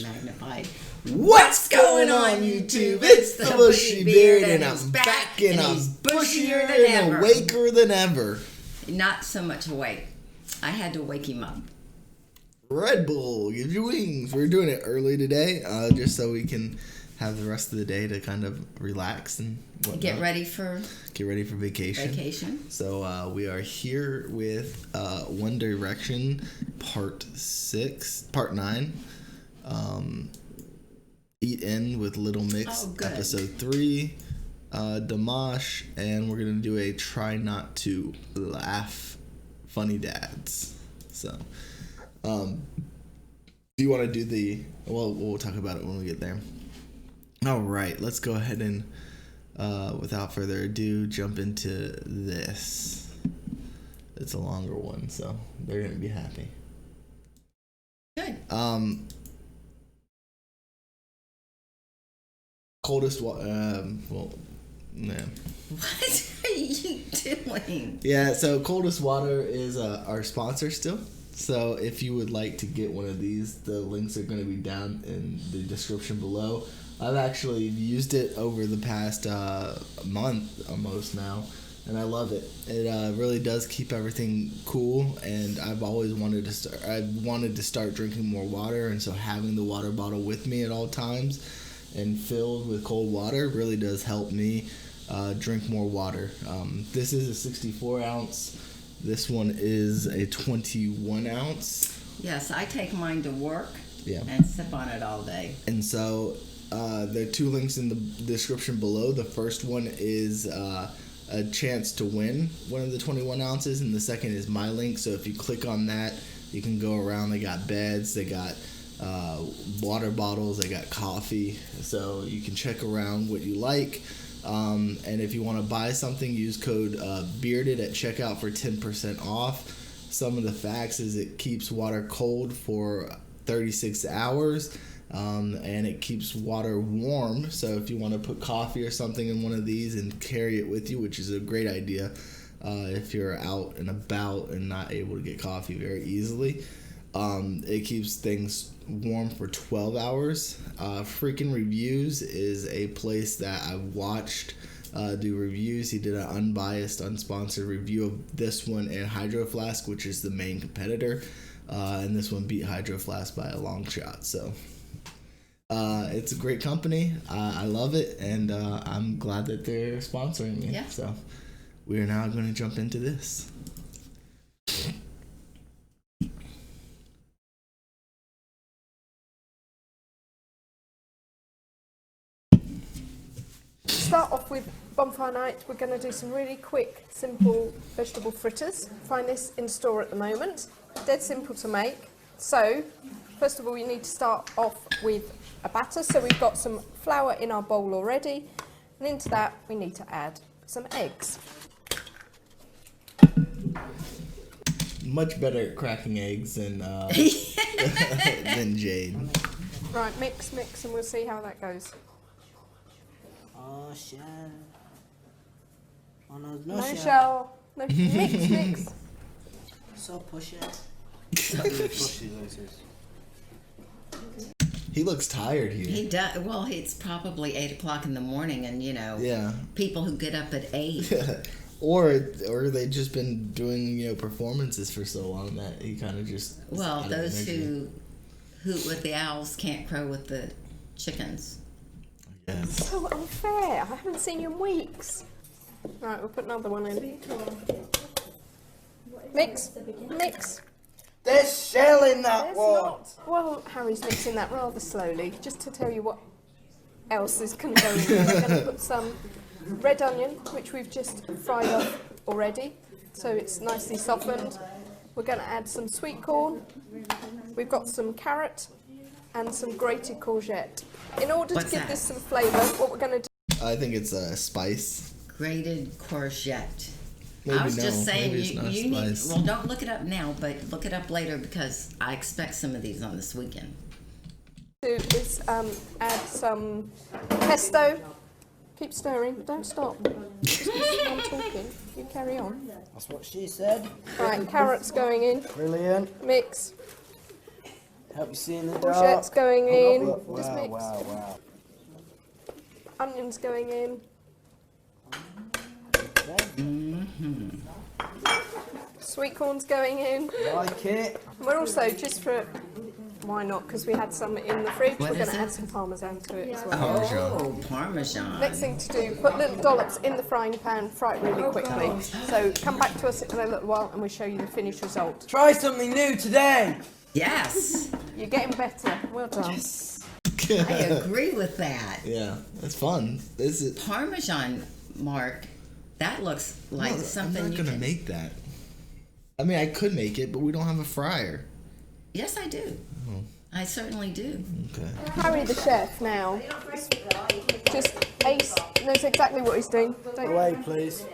magnified. What's going on, YouTube? It's the Bushy Beard, and I'm back, and I'm bushier and awaker than ever. Not so much awake. I had to wake him up. Red Bull, give you wings. We're doing it early today, just so we can have the rest of the day to kind of relax and whatnot. Get ready for vacation. So we are here with One Direction Part 9. Eat In with Little Mix, Episode 3, Dimash, and we're going to do a Try Not to Laugh Funny Dads. So, do you want to do we'll talk about it when we get there. All right, let's go ahead and, without further ado, jump into this. It's a longer one, so they're going to be happy. Good. Coldest water. What are you doing? Yeah, so Coldest Water is our sponsor still. So if you would like to get one of these, the links are going to be down in the description below. I've actually used it over the past month almost now, and I love it. It really does keep everything cool, and I've always wanted to start drinking more water, and so having the water bottle with me at all times and filled with cold water really does help me drink more water. This is a 64 ounce. This one is a 21 ounce. Yes, I take mine to work and sip on it all day. And so there are two links in the description below. The first one is a chance to win one of the 21 ounces, and the second is my link. So if you click on that, you can go around. They got beds, they got water bottles, they got coffee, so you can check around what you like, and if you want to buy something, use code bearded at checkout for 10% off. Some of the facts is it keeps water cold for 36 hours, and it keeps water warm, so if you want to put coffee or something in one of these and carry it with you, which is a great idea if you're out and about and not able to get coffee very easily. It keeps things warm for 12 hours. Freaking Reviews is a place that I've watched do reviews. He did an unbiased, unsponsored review of this one and Hydro Flask, which is the main competitor. And this one beat Hydro Flask by a long shot. So it's a great company. I love it, and I'm glad that they're sponsoring me. Yeah. So we are now going to jump into this. Start off with bonfire night. We're going to do some really quick, simple vegetable fritters. Find this in store at the moment. Dead simple to make. So, first of all, you need to start off with a batter. So we've got some flour in our bowl already, and into that we need to add some eggs. Much better at cracking eggs than than Jade. Right, mix, and we'll see how that goes. Oh, shell. Oh, no shell. No, mix. So push it. He looks tired here. He does. Well, it's probably 8 o'clock in the morning, and people who get up at 8. Or they've just been doing performances for so long that he kind of just. Well, those who hoot with the owls can't crow with the chickens. It's so unfair. I haven't seen you in weeks. Right, we'll put another one in. Mix. There's shell in that one. Not. Well, Harry's mixing that rather slowly, just to tell you what else is going to go in. We're going to put some red onion, which we've just fried up already, so it's nicely softened. We're going to add some sweet corn. We've got some carrot and some grated courgette. In order to give this some flavour, what we're going to do... I think it's a spice. Grated courgette. Maybe I was just saying, maybe you need... Well, don't look it up now, but look it up later, because I expect some of these on this weekend. Is add some pesto. Keep stirring, don't stop. Just because I'm talking, you carry on. That's what she said. Right, carrots going in. Brilliant. Mix. Help you see in the Courgette's dark. going in. Just Wow, mix. wow. Onions going in. Sweet corn's going in. Like it. And we're also, just for, why not, because we had some in the fridge, What we're going is to it? add some parmesan to it as well. Oh, Parmesan. Next thing to do, put little dollops in the frying pan, fry it really quickly. So come back to us in a little while and we'll show you the finished result. Try something new today. Yes, You're getting better. Well done. I agree with that. Yeah, that's fun. This is. Parmesan, Mark, that looks like No, something I'm you not gonna can... make that. I mean, I could make it, but we don't have a fryer. Yes, I do. I certainly do. Okay. Harry the chef now, just Ace knows exactly what he's doing. Don't Away, please.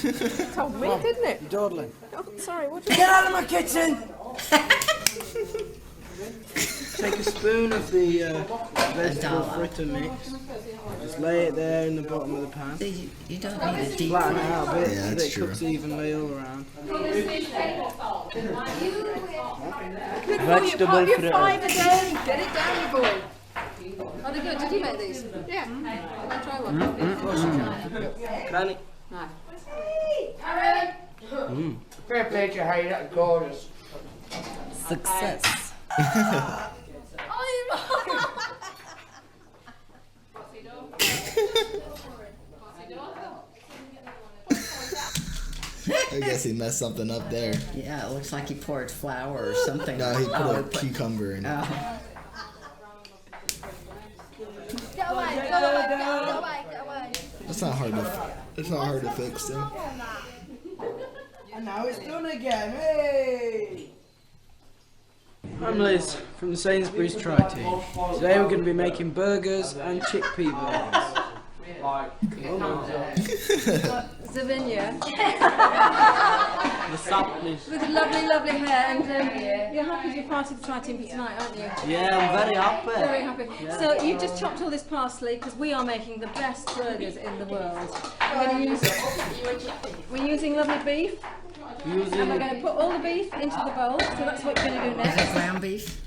you told me, didn't it? You're dawdling. Oh, sorry, what did you Get out of my kitchen! Take a spoon of the vegetable fritter mix. Just lay it there in the bottom of the pan. You don't need a deep Flatten it fry. out a bit Yeah, so that that's it true. cooks evenly all around. Vegetable fritter. five a day. Get it down, you boy. Are they good? Did you make these? Yeah. I'll try one. Granny. Fair play to you, Harry. That's gorgeous. Success. I guess he messed something up there. Yeah, it looks like he poured flour or something. No, he put Oh, a cucumber in it. oh. Get away, get away, get away, get away. It's not hard to. It's not hard to fix, though. And now it's done again. Hey! I'm Liz from the Sainsbury's Try Team. Today we're going to be making burgers and chickpea burgers. Zavinia, What's up, Liz? with lovely, lovely hair, and you're happy to be part of the Try Team for tonight, aren't you? Yeah, I'm very happy. Very happy. So you've just chopped all this parsley because we are making the best burgers in the world. We're using lovely beef, and we're going to put all the beef into the bowl. So that's what we're going to do Is it next. ground beef?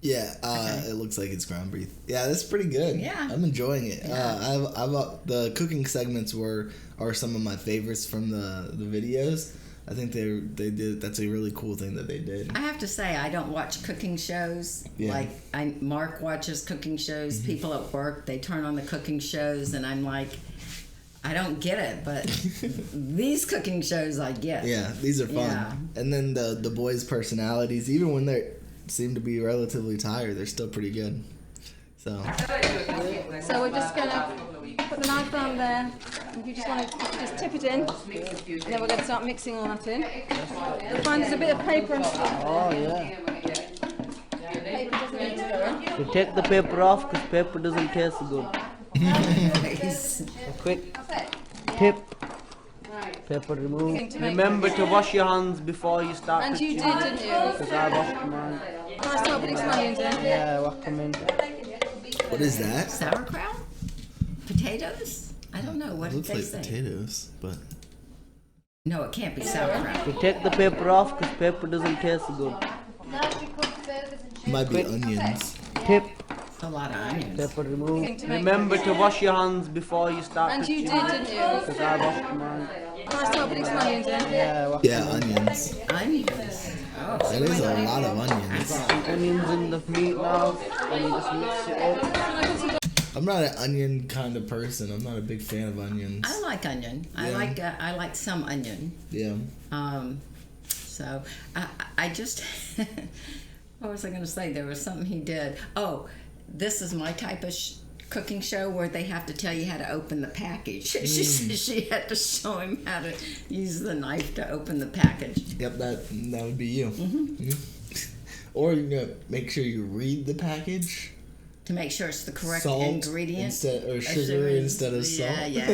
Yeah, it looks like it's ground beef. Yeah, that's pretty good. Yeah. I'm enjoying it. I've the cooking segments are some of my favorites from the videos. I think they did. That's a really cool thing that they did. I have to say, I don't watch cooking shows. Yeah. Like, Mark watches cooking shows. People at work, they turn on the cooking shows, and I'm like, I don't get it, but these cooking shows I get. Yeah, these are fun. Yeah. And then the boys' personalities, even when they seem to be relatively tired, they're still pretty good. So So we're just going to put the knife down there. And you just want to just tip it in, and then we're going to start mixing all that in. You'll find there's a bit of paper and stuff. Oh, yeah. Paper doesn't need to go in. You take the paper off because paper doesn't taste good. Nice. A quick tip. Paper removed. Remember to wash your hands before you start And you cooking. did, didn't you? Because I washed mine. Can I start putting some onions in? Yeah, whack them in. what is that? Sauerkraut? Potatoes? I don't know. What It did looks they like say? potatoes, but No, it can't be sauerkraut. You take the paper off because paper doesn't taste good. it might be onions. Tip. It's a lot of onions. Paper removed. Remember to wash your hands before you start And you cooking. did, didn't you? Because I washed mine. Can I start putting some onions in? Yeah, whack Yeah, onions. Onions. Oh, That is a lot of onions. some onions in the meat now. And you just mix it up. I'm not an onion kind of person. I'm not a big fan of onions. I like onion. Yeah. I like some onion. Yeah. So I just what was I going to say? There was something he did. Oh, this is my type of cooking show where they have to tell you how to open the package. She had to show him how to use the knife to open the package. Yep, that would be you. Yeah. Or make sure you read the package. To make sure it's the correct Salt ingredient. instead or sugar instead of salt. Yeah.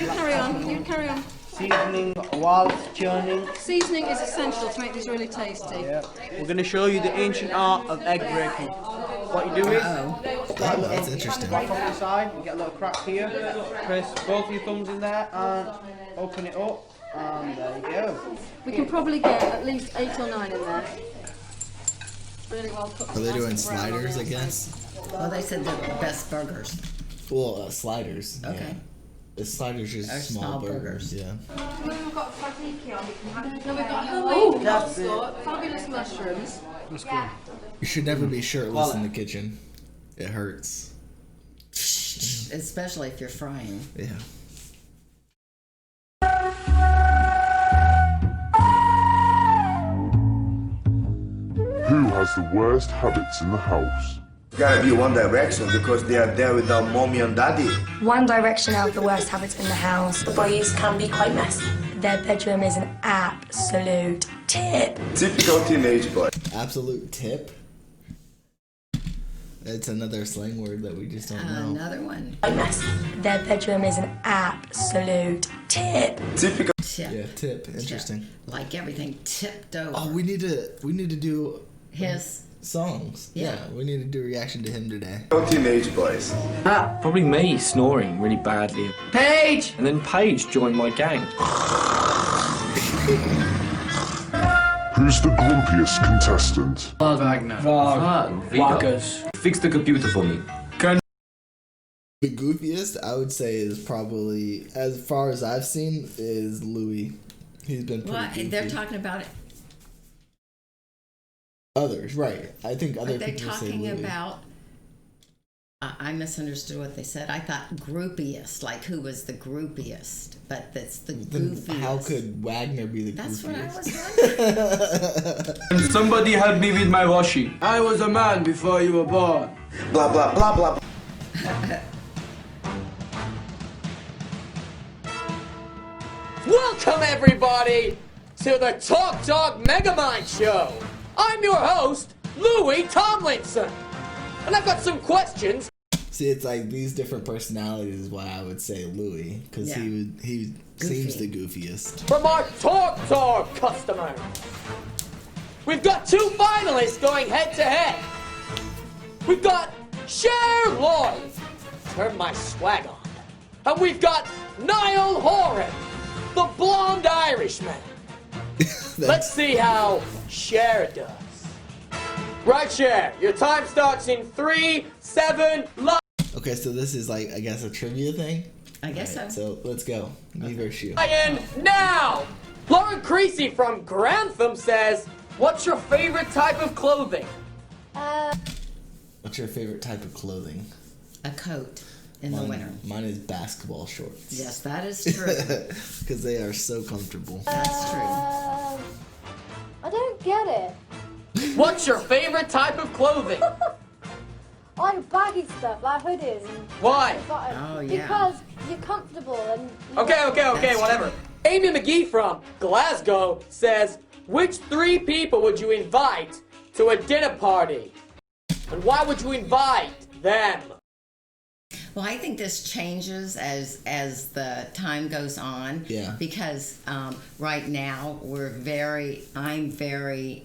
You carry on. You carry on. Seasoning whilst churning. Seasoning is essential to make these really tasty. Yeah. We're going to show you the ancient art of egg breaking. What you do is, Oh, that's interesting. off on the side, you get a little crack here. Press both your thumbs in there and open it up. There you go. We can probably get at least 8 or 9 in there. Really well cooked. Are they nice doing and brown on the sliders, I outside. guess? Well, they said the best burgers. Well, sliders. Okay. Yeah. The sliders are Or small small burgers. burgers. Yeah. We've got homemade That's it. fabulous mushrooms. That's cool. You should never be shirtless in the kitchen. It hurts. Especially if you're frying. Yeah. Who has the worst habits in the house? Gotta be One Direction because they are there without mommy and daddy. One Direction have the worst habits in the house. The boys can be quite messy. Their bedroom is an absolute tip. Typical teenage boy. Absolute tip. It's another slang word that we just don't know. Another one. Quite messy. Their bedroom is an absolute tip. Typical. Tip. Yeah, tip. Interesting. Tip. Like everything tipped over. Oh, we need to do His. songs. Yeah. We need to do a reaction to him today. Teenage boys. Probably me snoring really badly. Paige! And then Paige joined my gang. Who's the grumpiest contestant? Wagner. Waggers. Fix the computer for me. The goofiest, I would say, is probably, as far as I've seen, is Louis. He's been pretty Well, goofy. they're talking about it. Others, right. I think other They're people say talking Louis. about. I misunderstood what they said. I thought groupiest, like who was the groupiest, but that's the Then goofiest. how could Wagner be the That's what I goofiest? was wondering. Somebody help me with my washing. I was a man before you were born. Blah blah blah blah. Welcome, everybody, to the Talk Dog Megamind Show. I'm your host, Louis Tomlinson, and I've got some questions. See, it's like these different personalities is why I would say Louis, because Yeah. he seems the goofiest. From our Talk Dog customers. We've got 2 finalists going head to head. We've got Cher Lloyd, turn my swag on. And we've got Niall Horan, the blonde Irishman. Let's see how Cher does. Right, Cher, your time starts in 3, 7, live. Okay, so this is like, I guess, a trivia thing? I guess so. So let's go. Me versus you. And now, Lauren Creasy from Grantham says, what's your favorite type of clothing? What's your favorite type of clothing? A coat in the winter. Mine is basketball shorts. Yes, that is true. Because they are so comfortable. That's true. I don't get it. What's your favorite type of clothing? I like baggy stuff, like hoodies. And Why? Oh, yeah. Because you're comfortable and. Okay, That's whatever. Amy McGee from Glasgow says, which 3 people would you invite to a dinner party? And why would you invite them? Well, I think this changes as the time goes on. Yeah. Because right now I'm very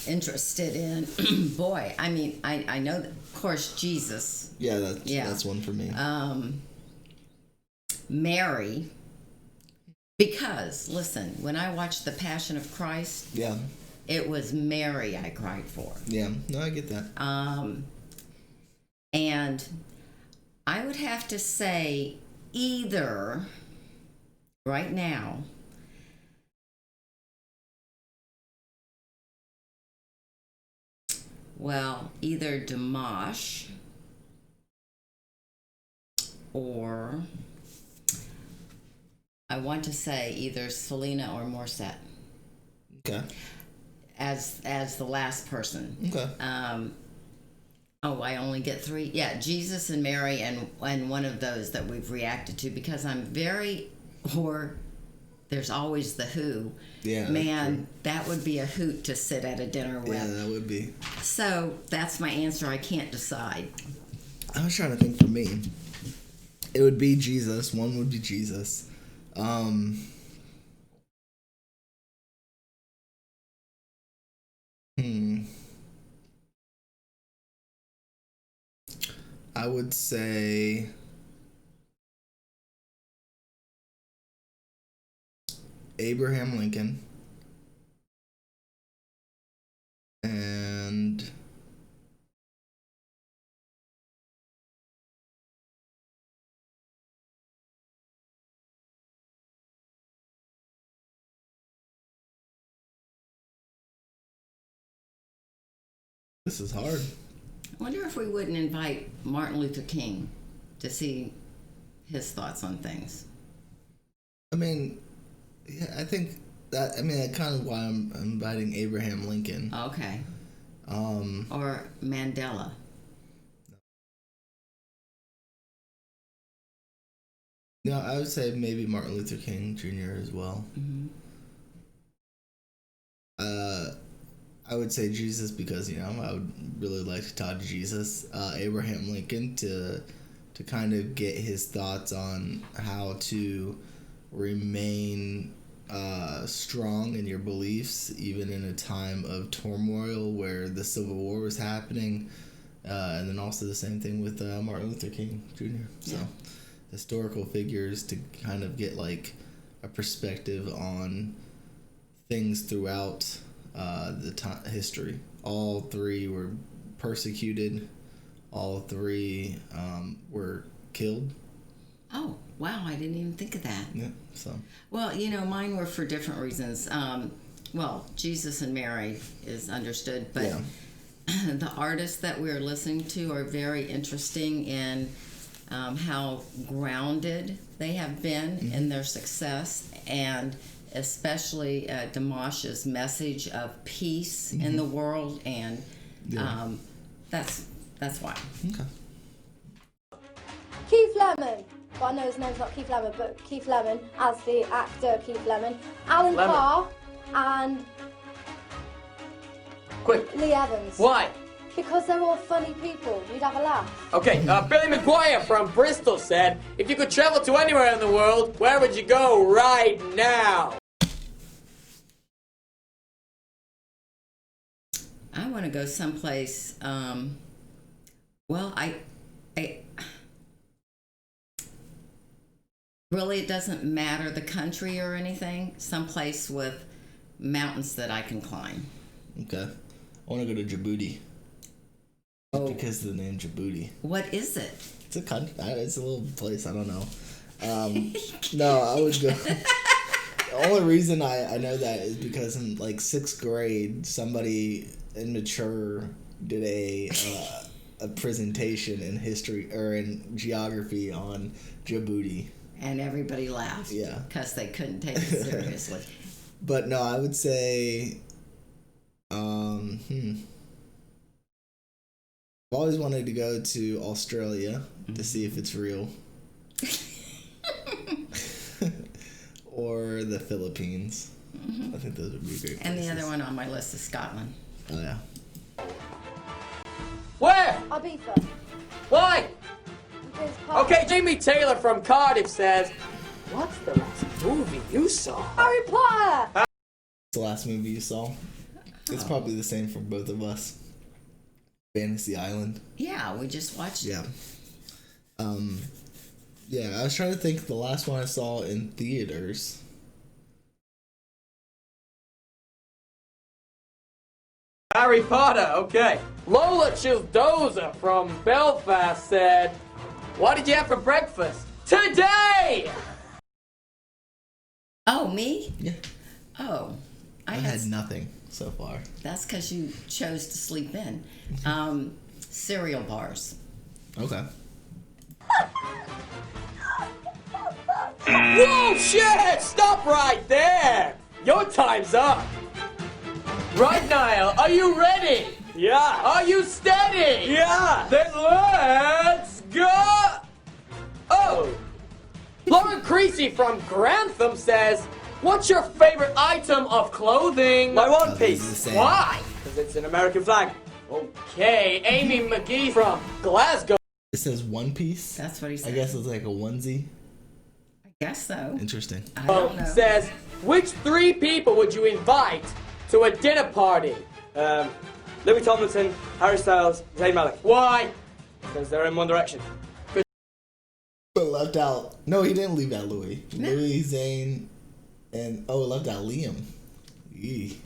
interested in. Boy, I mean, I know that, of course, Jesus. Yeah, Yeah. that's one for me. Mary. Because listen, when I watched The Passion of Christ, Yeah. it was Mary I cried for. Yeah. No, I get that. And I would have to say either right now either Dimash or I want to say either Selena or Morissette Okay. as the last person. Okay. I only get 3. Yeah, Jesus and Mary and one of those that we've reacted to because there's always the Who. Yeah. Man, that would be a hoot to sit at a dinner with. Yeah, that would be. So that's my answer. I can't decide. I was trying to think for me. It would be Jesus. One would be Jesus. I would say Abraham Lincoln. And this is hard. I wonder if we wouldn't invite Martin Luther King to see his thoughts on things. I mean, yeah, I think that, I mean, that's kind of why I'm inviting Abraham Lincoln. Okay. Or Mandela. No, I would say maybe Martin Luther King Jr. as well. Mm-hmm. I would say Jesus because, you know, I would really like to talk to Jesus. Abraham Lincoln to kind of get his thoughts on how to remain strong in your beliefs, even in a time of turmoil where the Civil War was happening. And then also the same thing with Martin Luther King Jr. So historical figures to kind of get like a perspective on things throughout the history. All three were persecuted. All three were killed. Oh, wow, I didn't even think of that. Yeah, so. Well, you know, mine were for different reasons. Well, Jesus and Mary is understood, but the artists that we're listening to are very interesting in how grounded they have been in their success, and especially Damash's message of peace in the world, and that's why. Okay. Keith Lemon. Well, I know his name's not Keith Lemon, but Keith Lemon as the actor Keith Lemon. Alan Carr and Lee Evans. Why? Because they're all funny people. You'd have a laugh. Okay, Billy McGuire from Bristol said, if you could travel to anywhere in the world, where would you go right now? I want to go someplace, well, I really, it doesn't matter the country or anything, someplace with mountains that I can climb. Okay. I want to go to Djibouti. Because of the name Djibouti. What is it? It's a country. It's a little place. I don't know. No, I would go. The only reason I know that is because in like 6th grade, somebody immature did a presentation in history or in geography on Djibouti. And everybody laughed. Yeah. Because they couldn't take it seriously. But no, I would say, I've always wanted to go to Australia to see if it's real. Or the Philippines. I think those would be great places. And the other one on my list is Scotland. Oh, yeah. Where? Ibiza. Why? Because Okay, Jamie Taylor from Cardiff says, what's the last movie you saw? Harry Potter. The last movie you saw? It's probably the same for both of us. Fantasy Island. Yeah, we just watched it. Yeah. Yeah, I was trying to think the last one I saw in theaters. Harry Potter, okay. Lola Childoza from Belfast said, what did you have for breakfast today? Oh, me? Yeah. Oh. I had nothing so far. That's because you chose to sleep in. Cereal bars. Okay. Whoa, shit! Stop right there! Your time's up. Right, Niall, are you ready? Yeah. Are you steady? Yeah. Then let's go! Oh! Lauren Creasy from Grantham says, what's your favorite item of clothing? My one piece. Why? Because it's an American flag. Okay, Amy McGee from Glasgow. It says One Piece? That's what he said. I guess it's like a onesie. I guess so. Interesting. I don't know. Says, which 3 people would you invite to a dinner party? Louis Tomlinson, Harry Styles, Zayn Malik. Why? Because they're in One Direction. But left out. No, he didn't leave out Louis. No. Louis, Zayn, And I left out Liam. Yee.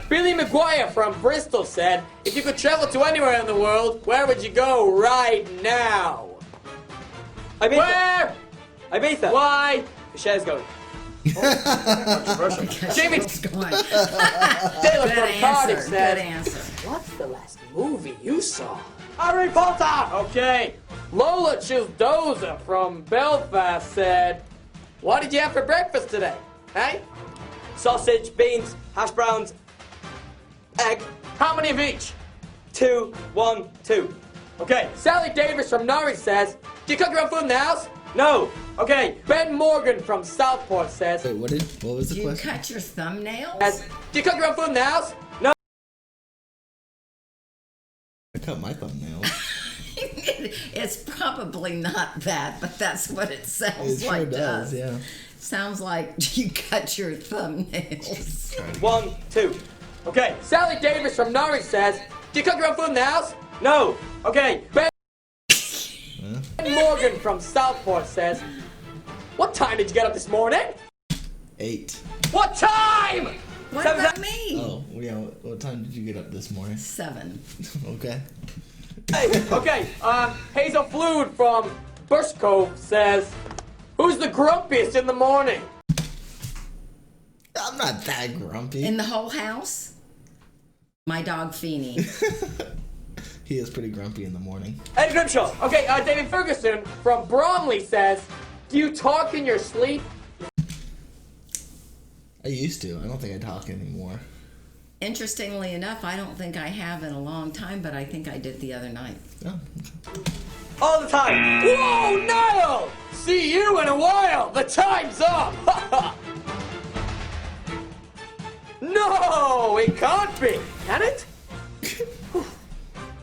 Billy McGuire from Bristol said, if you could travel to anywhere in the world, where would you go right now? Ibiza. Where? Ibiza. Why? The Cher's going. Controversial. Jamie going. Taylor Good from Cardiff answer. said, Good answer. what's the last movie you saw? Harry Potter! Okay. Lola Childoza from Belfast said, what did you have for breakfast today? Hey? Sausage, beans, hash browns, egg. How many of each? 2, 1, 2. Okay. Sally Davis from Norwich says, do you cook your own food in the house? No. Okay. Ben Morgan from Southport says, Wait, what was the Do you question? cut your thumbnails? do you cook your own food in the house? No. I cut my thumbnails. It's probably not that, but that's what it sounds It like sure to us. does, yeah. Sounds like you cut your thumbnails. 1, 2. Okay. Sally Davis from Norwich says, do you cook your own food in the house? No. Okay. Ben Morgan from Southport says, what time did you get up this morning? 8. What time? What about me? Oh, yeah. What time did you get up this morning? 7. Okay. Hey, okay, Hazel Flood from Bushcove says, who's the grumpiest in the morning? I'm not that grumpy. In the whole house? My dog Feeny. He is pretty grumpy in the morning. Eddie Grimshaw. Okay, David Ferguson from Bromley says, do you talk in your sleep? I used to. I don't think I talk anymore. Interestingly enough, I don't think I have in a long time, but I think I did the other night. Oh. All the time. Whoa, Niall! See you in a while. The time's up. No, it can't be. Can it?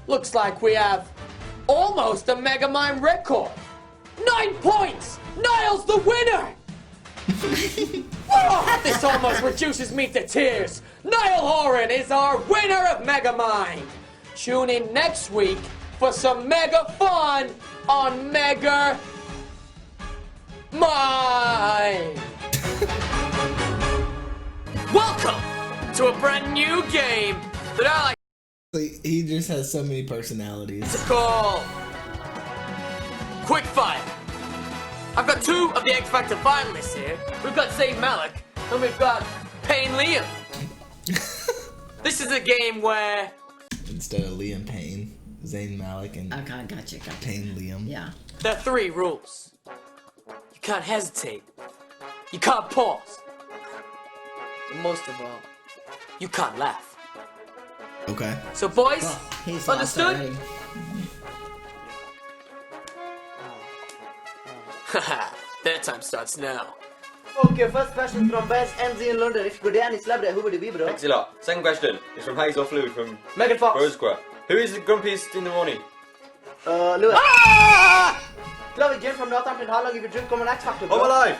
Looks like we have almost a Megamind record. 9 points. Niall's the winner. Oh, this almost reduces me to tears. Niall Horan is our winner of Megamind. Tune in next week for some mega fun on Mega Mind. Welcome to a brand new game that I like He just has so many personalities. to call Quick Fire. I've got 2 of the X Factor finalists here. We've got Zayn Malik and we've got Payne Liam. This is a game where Instead of Liam Payne, Zayn Malik, and Okay, gotcha. Payne Liam. Yeah. there are 3 rules. You can't hesitate. You can't pause. And most of all, you can't laugh. Okay. So boys, Well, he's lost understood? already. Haha, their time starts now. Okay, first question from Bess MZ in London. If you could dance any celebrity, who would it be, bro? Thanks a lot. Second question is from Hazel Flood from Megan Fox. Rosecroft. Who is the grumpiest in the morning? Lewis. Ah! Chloe Jim from Northampton. How long have you been coming X Factor, bro? Oh, alive!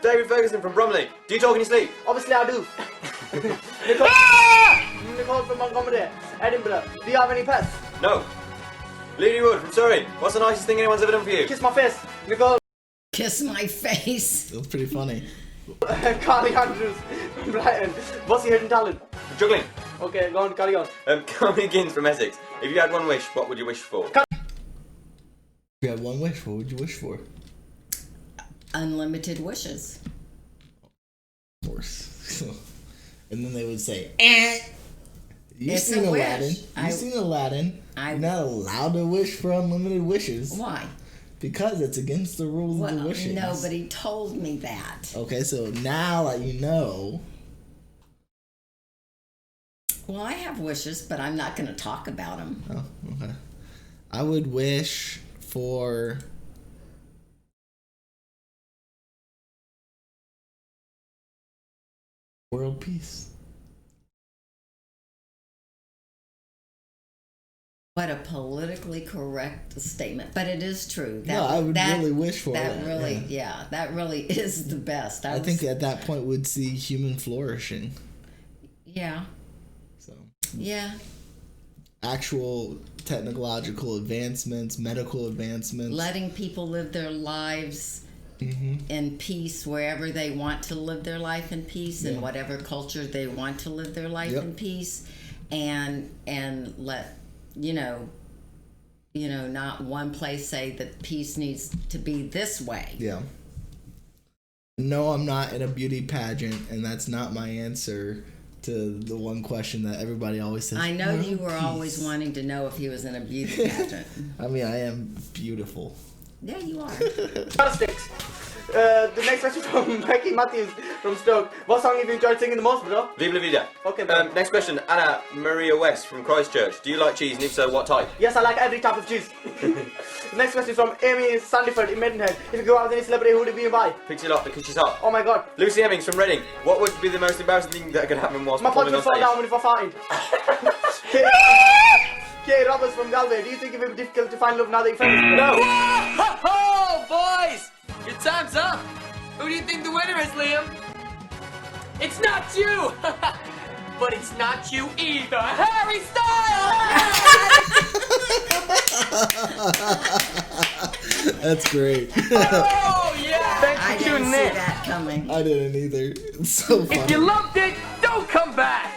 David Ferguson from Bromley. Do you talk in your sleep? Obviously I do. Nicole, Nicole from Montgomery, Edinburgh. Do you have any pets? No. Lady Wood from Surrey. What's the nicest thing anyone's ever done for you? Kiss my face. Nicole. Kiss my face. That was pretty funny. Carly Andrews from Brighton. What's your hidden talent? Juggling. Okay, go on, carry on. Carly Gins from Essex. If you had one wish, what would you wish for? If you had one wish, what would you wish for? Unlimited wishes. Of course. And then they would say, eh. You've It's seen a Aladdin. wish. You've seen Aladdin. I- You're not allowed to wish for unlimited wishes. Why? Because it's against the rules of the Well, wishing. nobody told me that. Okay, so now that you know. Well, I have wishes, but I'm not going to talk about them. Oh, okay. I would wish for world peace. What a politically correct statement, but it is true. No, I would really wish for that. that, Really, yeah. that really is the best. I think at that point we'd see human flourishing. Yeah. So. Yeah. Actual technological advancements, medical advancements. Letting people live their lives in peace wherever they want to live their life in peace, in whatever culture they want to live their life in peace, and let not one place say that peace needs to be this way. Yeah. No, I'm not in a beauty pageant, and that's not my answer to the one question that everybody always says. I know you were always wanting to know if he was in a beauty pageant. I mean, I am beautiful. Yeah, you are. Fantastics. The next question from Becky Matthews from Stoke. What song have you enjoyed singing the most, bro? Viva la vida. Okay, bro. Next question, Anna Maria West from Christchurch. Do you like cheese, and if so, what type? Yes, I like every type of cheese. Next question is from Amy Sandyford in Maidenhead. If you go out with any celebrity, who would it be and why? Pixie Lot because she's hot. Oh my god. Lucy Hemmings from Reading. What would be the most embarrassing thing that could happen whilst My pot performing would on fall stage? down if I farted. Kay Roberts from Galway. Do you think it would be difficult to find love now that you're friends? No. Ho, boys! Your time's up. Who do you think the winner is, Liam? It's not you! But it's not you either. Harry Styles! That's great. Oh, yeah! Thanks I for didn't tuning see in. that coming. I didn't either. It's so funny. If you loved it, don't come back!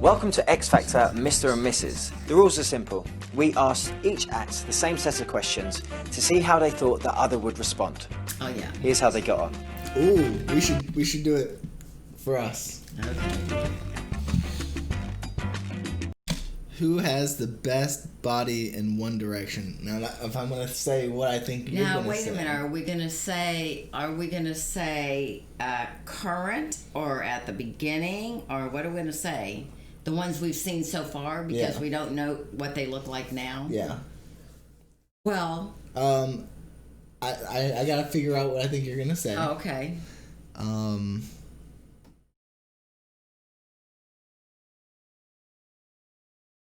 Welcome to X Factor Mr. and Mrs. The rules are simple. We asked each act the same set of questions to see how they thought the other would respond. Oh yeah. Here's how they got on. Ooh, we should do it for us. Okay. Who has the best body in One Direction? Now, if I'm gonna say what I think you're Now gonna wait say. a minute. Are we gonna say current or at the beginning, or what are we gonna say? The ones we've seen so far, because we don't know what they look like now. Yeah. Well. I gotta figure out what I think you're gonna say. Oh, okay.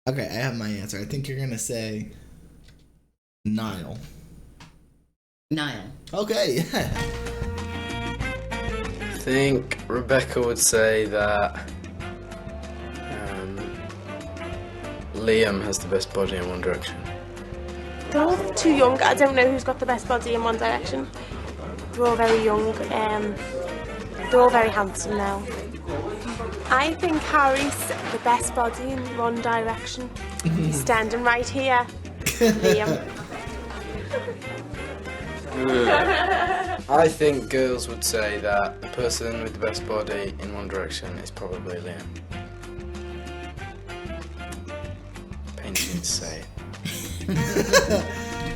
Okay, I have my answer. I think you're gonna say Niall. Niall. Okay, yeah. I think Rebecca would say that Liam has the best body in One Direction. They're all too young. I don't know who's got the best body in One Direction. They're all very young. They're all very handsome now. I think Harry's the best body in One Direction. He's standing right here. Liam. I think girls would say that the person with the best body in One Direction is probably Liam. Pains me to say it.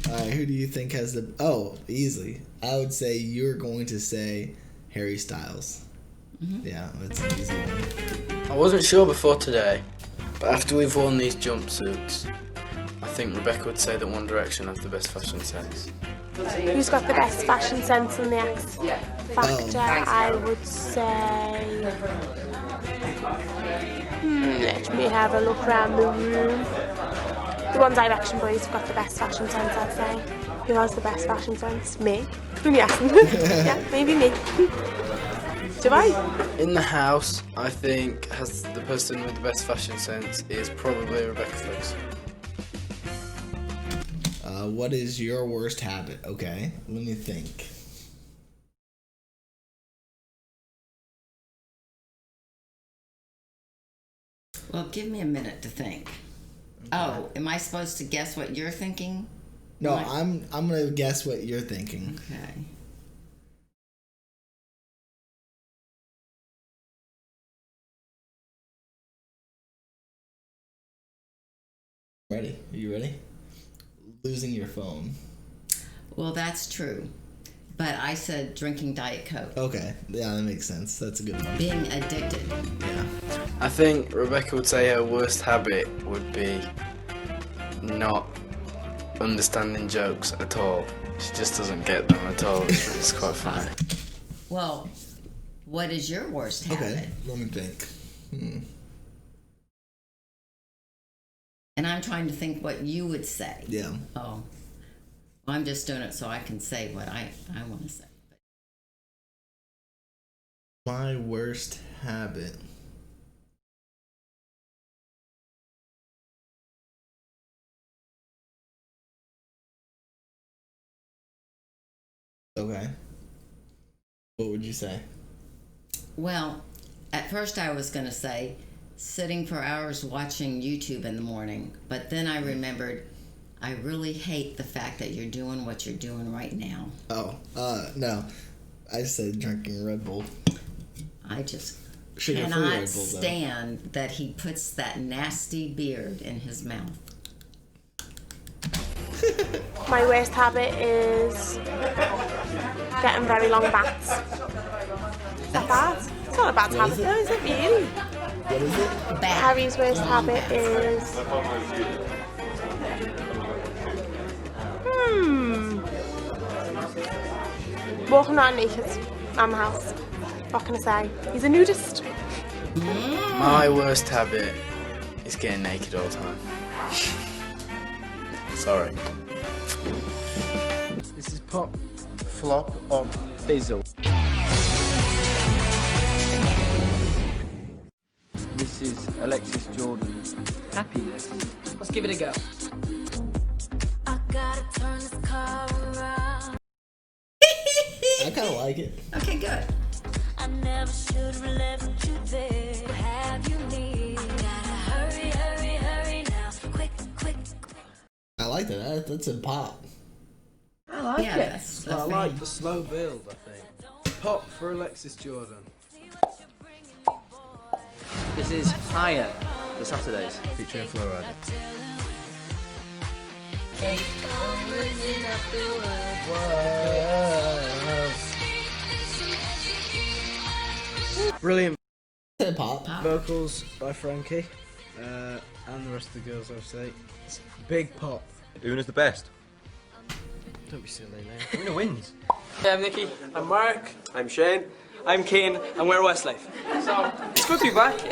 Alright, who do you think has the... Oh, easily. I would say you're going to say Harry Styles. Mm-hmm. Yeah, that's an easy one. I wasn't sure before today, but after we've worn these jumpsuits, I think Rebecca would say that One Direction has the best fashion sense. Who's got the best fashion sense in the X Factor? I would say... let me have a look around the room. The One Direction boys have got the best fashion sense, I'd say. Who has the best fashion sense? Me? Yeah. Yeah, maybe me. Do I? In the house, I think the person with the best fashion sense is probably Rebecca Ferguson. What is your worst habit? Okay, let me think. Well, give me a minute to think. Okay. Oh, am I supposed to guess what you're thinking? No, I'm gonna guess what you're thinking. Okay. Ready? Are you ready? Losing your phone. Well, that's true. But I said drinking Diet Coke. Okay. Yeah, that makes sense. That's a good one. Being addicted. Yeah. I think Rebecca would say her worst habit would be not understanding jokes at all. She just doesn't get them at all. It's quite funny. Well, what is your worst habit? Okay, let me think. And I'm trying to think what you would say. Yeah. Oh. Well, I'm just doing it so I can say what I want to say. My worst habit. Okay. What would you say? Well, at first I was going to say sitting for hours watching YouTube in the morning, but then I remembered I really hate the fact that you're doing what you're doing right now. Oh, no. I said drinking Red Bull. I just Sugar-free cannot Red Bull, though. stand that he puts that nasty beard in his mouth. My worst habit is getting very long bats. Is that bad? It's not a bad habit though, is it really? What is it? Bad. Harry's worst habit is... walking around naked around the house. What can I say? He's a nudist. My worst habit is getting naked all the time. Sorry. This is Pop, Flop, or Fizzle. This is Alexis Jordan. Happiness. Let's give it a go. I kind of like it. Okay, good. I never should have left you there. Have you need? I gotta hurry, hurry, hurry now. Quick, quick. I like that. That's a pop. I like Yeah, it. that's I like me. the slow build, I think. Pop for Alexis Jordan. This is Higher, the Saturdays. Featuring Fluoride. Brilliant. Pop. Vocals by Frankie. And the rest of the girls, obviously. It's big pop. Una's the best. Don't be silly now. Una wins. Hey, I'm Nicky. I'm Mark. I'm Shane. I'm Kane, and we're Westlife. So it's good to be back.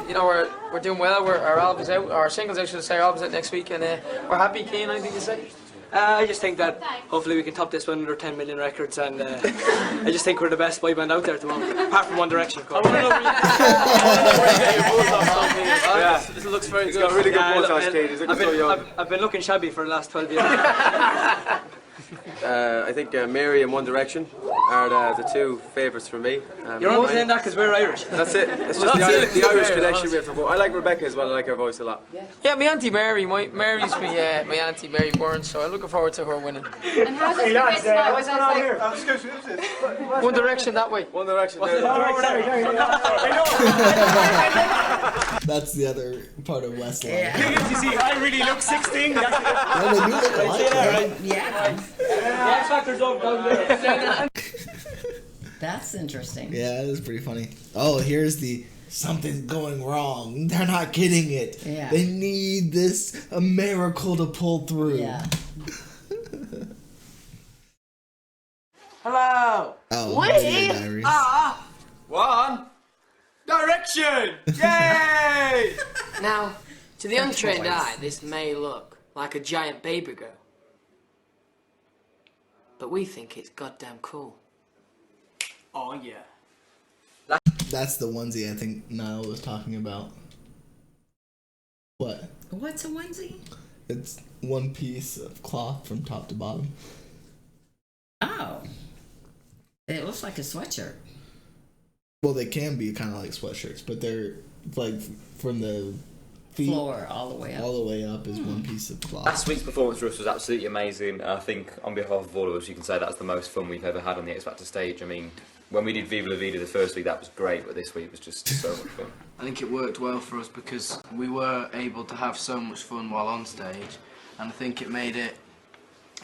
You know, we're doing well. Our album's out, our singles out, should I say, our album's out next week, and we're happy. Kane, anything to say? I just think that hopefully we can top this one under 10 million records, and I just think we're the best boy band out there at the moment, apart from One Direction, of course. This looks very It's good. got really good buzz, Kate. He's looking so young. I've been looking shabby for the last 12 years. I think Mary and One Direction are the two favourites for me. You're only saying that because we're Irish. That's it. It's just the Irish connection we have to. I like Rebecca as well. I like her voice a lot. Yeah, my Auntie Mary. Mary's my Auntie Mary Burns, so I'm looking forward to her winning. And how does the like? Was like One Direction that way. One Direction. That's the other part of Westlife. Yeah. You see, I really look 16. Yeah, they do look alike, right? Yeah. X Factor's over there. That's interesting. Yeah, that's pretty funny. Oh, here's the something's going wrong. They're not getting it. Yeah. They need a miracle to pull through. Yeah. Hello. Oh, We Video Diaries. are One Direction. Yay! Now, to the untrained eye, this may look like a giant baby girl, but we think it's goddamn cool. Oh yeah. That's the onesie I think Niall was talking about. What? What's a onesie? It's one piece of cloth from top to bottom. Oh. It looks like a sweatshirt. Well, they can be kind of like sweatshirts, but they're like from the feet Floor all the way up. all the way up is one piece of cloth. Last week's performance for us was absolutely amazing. I think on behalf of all of us, you can say that's the most fun we've ever had on the X Factor stage. I mean, when we did Viva La Vida the first week, that was great, but this week was just so much fun. I think it worked well for us because we were able to have so much fun while on stage, and I think it made it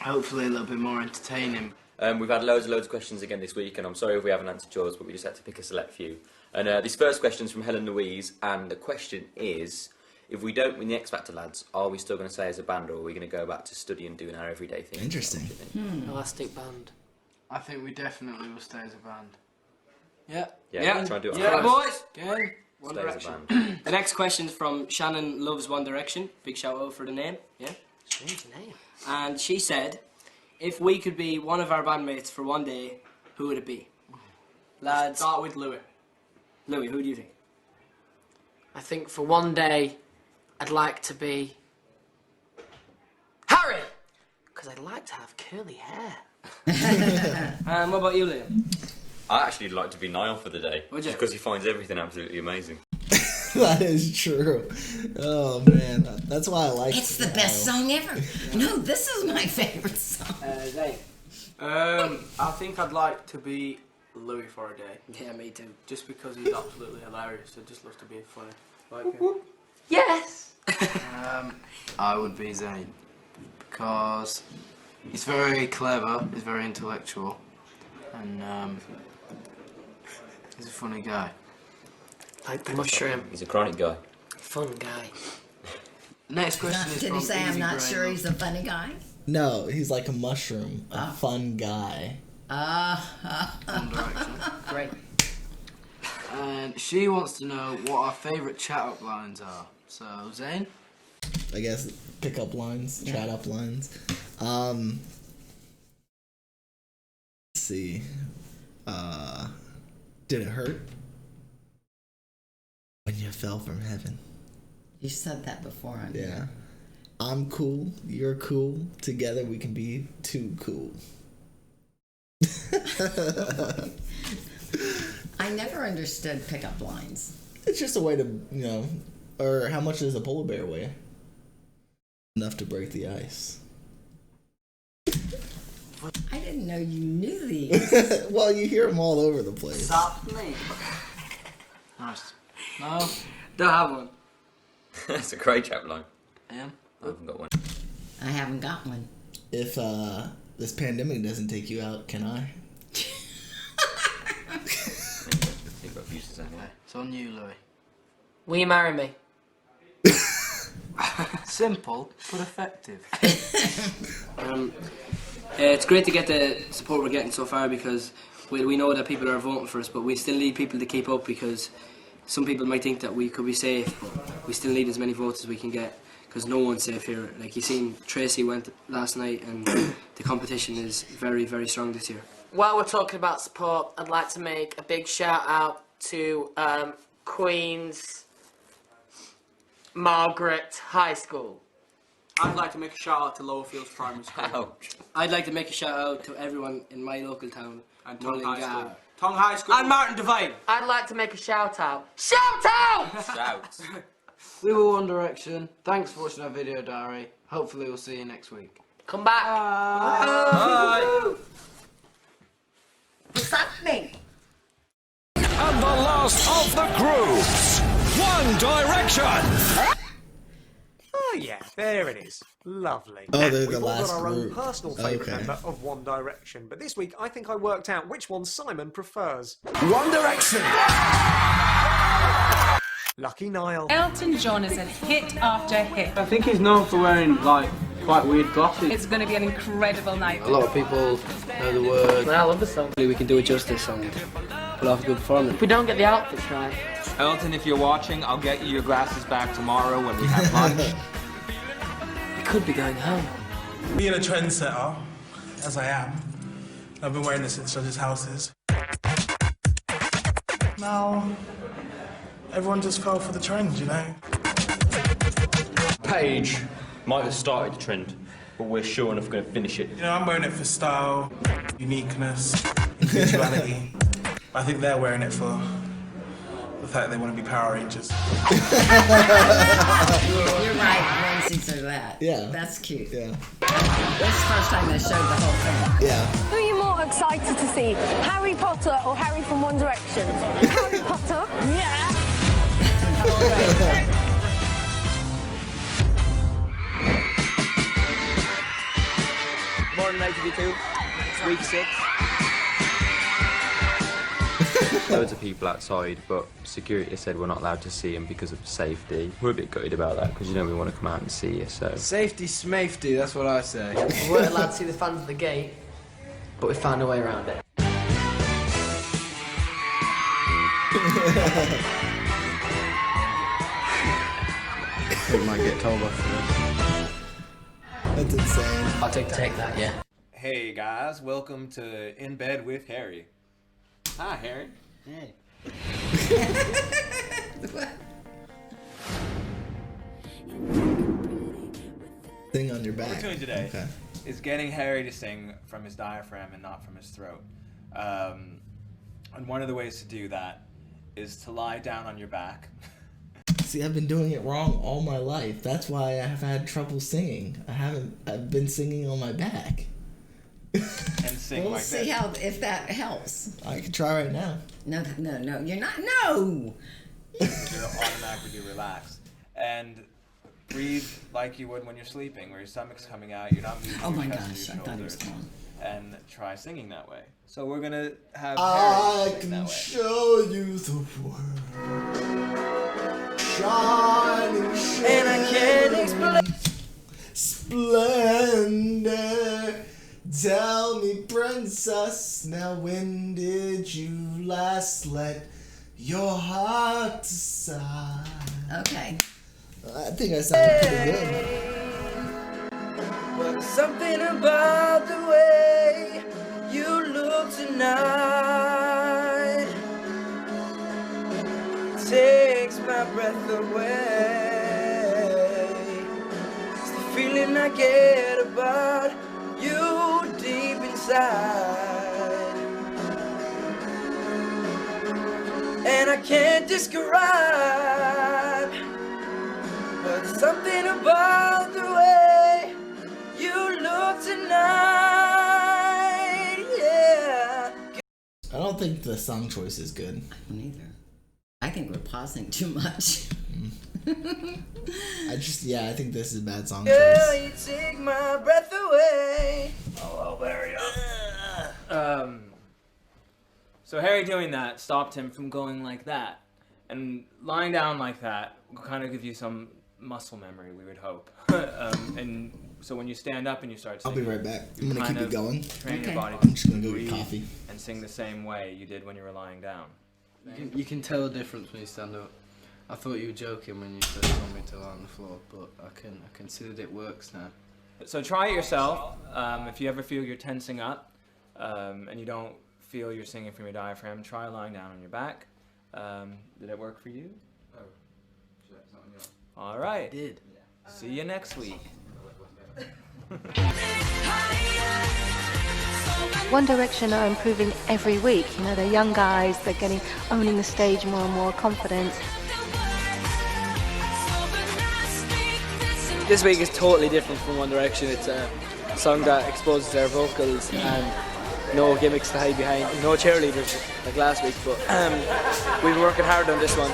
hopefully a little bit more entertaining. We've had loads of questions again this week, and I'm sorry if we haven't answered yours, but we just had to pick a select few. And this first question's from Helen Louise, and the question is, if we don't win the X Factor, lads, are we still going to stay as a band, or are we going to go back to studying and doing our everyday thing? Interesting. Elastic band. I think we definitely will stay as a band. Yeah. Yeah, try and do it. Yeah, boys. Again. One Stay as a Direction. band. The next question's from Shannon Loves One Direction. Big shout out for the name. Yeah. Strange name. And she said, if we could be one of our bandmates for one day, who would it be? Lads. Start with Louis. Louis, who do you think? I think for one day, I'd like to be Harry! Because I'd like to have curly hair. What about you, Liam? I actually like to be Niall for the day. Would you? Because he finds everything absolutely amazing. That is true. Oh man, that's why I like it. It's the best song ever. No, this is my favorite song. Zane? I think I'd like to be Louis for a day. Yeah, me too. Just because he's absolutely hilarious. He just loves to be funny. Like Yes! I would be Zane because he's very clever, he's very intellectual, and he's a funny guy. Like the mushroom. He's a chronic guy. Fun guy. Next question is Did he from say I'm Easy not Brain. sure he's a funny guy? No, he's like a mushroom, a fun guy. One Direction. Great. And she wants to know what our favourite chat-up lines are. So, Zane? I guess pick-up lines, Yeah. chat-up lines. Let's see. Did it hurt? When you fell from heaven. You said that before. On Yeah. I'm cool, you're cool. Together we can be too cool. I never understood pickup lines. It's just a way to, you know, or how much does a polar bear weigh? Enough to break the ice. I didn't know you knew these. Well, you hear them all over the place. Stop me. Nice. No? Don't have one. That's a great chap line. Ian? I haven't got one. I haven't got one. If this pandemic doesn't take you out, can I? I think I've used the same one. It's on you, Louis. Will you marry me? Simple, but effective. It's great to get the support we're getting so far because we know that people are voting for us, but we still need people to keep up because some people might think that we could be safe, but we still need as many votes as we can get because no one's safe here. Like you seen, Tracy went last night and the competition is very, very strong this year. While we're talking about support, I'd like to make a big shout out to Queen's Margaret High School. I'd like to make a shout out to Lowerfields Primary School. Ouch. I'd like to make a shout out to everyone in my local town. And Tongue High Mullingar. School. Tongue High School. And Martin Devine. I'd like to make a shout out. Shout out! Shout. We were One Direction. Thanks for watching our video diary. Hopefully we'll see you next week. Come back. Bye. What's happening? And the last of the groups, One Direction! Oh yeah, there it is. Lovely. Oh, they're the We've all last got our own group. personal favourite Okay. member of One Direction, but this week I think I worked out which one Simon prefers. One Direction! Lucky Niall. Elton John is a hit after hit. I think he's known for wearing, like, quite weird glasses. It's going to be an incredible night. A lot of people know the word. I love the song. We can do it justice and pull off a good performance. If we don't get the outfits right. Elton, if you're watching, I'll get you your glasses back tomorrow when we have lunch. We could be going home. Being a trendsetter, as I am, I've been wearing this since Judge's houses. Now, everyone just fell for the trend, you know? Paige might have started the trend, but we're sure enough going to finish it. You know, I'm wearing it for style, uniqueness, individuality. I think they're wearing it for the fact they want to be Power Rangers. You're right. Onesies are that. Yeah. That's cute. Yeah. That's the first time they showed the whole thing. Yeah. Who are you more excited to see, Harry Potter or Harry from One Direction? Harry Potter? Yeah. Morning, ITV2. It's week 6. Loads of people outside, but security said we're not allowed to see them because of safety. We're a bit gutted about that because, you know, we want to come out and see you, so... Safety smafety, that's what I say. We weren't allowed to see the fans at the gate, but we found a way around it. We might get told off for this. That's insane. I'll take that, yeah. Hey guys, welcome to In Bed with Harry. Hi, Harry. Hey. Thing on your back. What we're doing today Okay. is getting Harry to sing from his diaphragm and not from his throat. And one of the ways to do that is to lie down on your back. See, I've been doing it wrong all my life. That's why I have had trouble singing. I've been singing on my back. And sing We'll like see this. if that helps. I can try right now. No, you're not. No. You're automatically relaxed. And breathe like you would when you're sleeping, where your stomach's coming out, you're not moving Oh your my chest or gosh, your I thought it was shoulders. gone. And try singing that way. So we're gonna have I Harry sing can that way. show you the world, shining, And I can't explain. splendor. Tell me, princess, now when did you last let your heart decide? Okay. I think I sounded pretty good. But something about the way you look tonight takes my breath away. It's the feeling I get about you deep inside, and I can't describe, but something about the way you look tonight, yeah. I don't think the song choice is good. Neither. I think we're pausing too much. I think this is a bad song Girl, choice. you take my breath away. Oh, Harry. So Harry doing that stopped him from going like that. And lying down like that will kind of give you some muscle memory, we would hope. And so when you stand up and you start I'll singing, be right back. you I'm gonna kind keep it of going. Train your Okay. body I'm just gonna go breathe get coffee. and sing the same way you did when you were lying down. You can tell the difference when you stand up. I thought you were joking when you first told me to lie on the floor, but I considered it works now. So try it yourself. If you ever feel you're tensing up and you don't feel you're singing from your diaphragm, try lying down on your back. Did it work for you? Oh, shit, it's not on yours. All right. It did. See you next week. One Direction are improving every week. You know, they're young guys, they're owning the stage more and more confident. This week is totally different from One Direction. It's a song that exposes their vocals and no gimmicks to hide behind, no cheerleaders like last week, but we've been working hard on this one.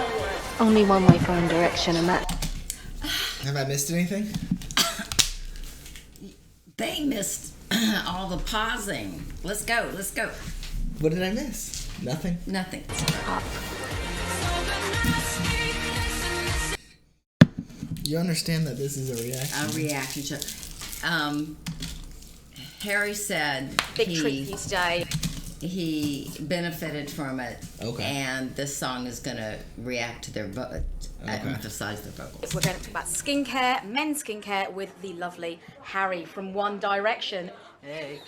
Only one way for One Direction, and that. Have I missed anything? They missed all the pausing. Let's go. What did I miss? Nothing? Nothing. You understand that this is a reaction? A reaction show. Harry said Big treat for you today. he benefited from it. Okay. And this song is going to react to their emphasize their vocals. We're going to talk about skincare, men's skincare, with the lovely Harry from One Direction. Hey.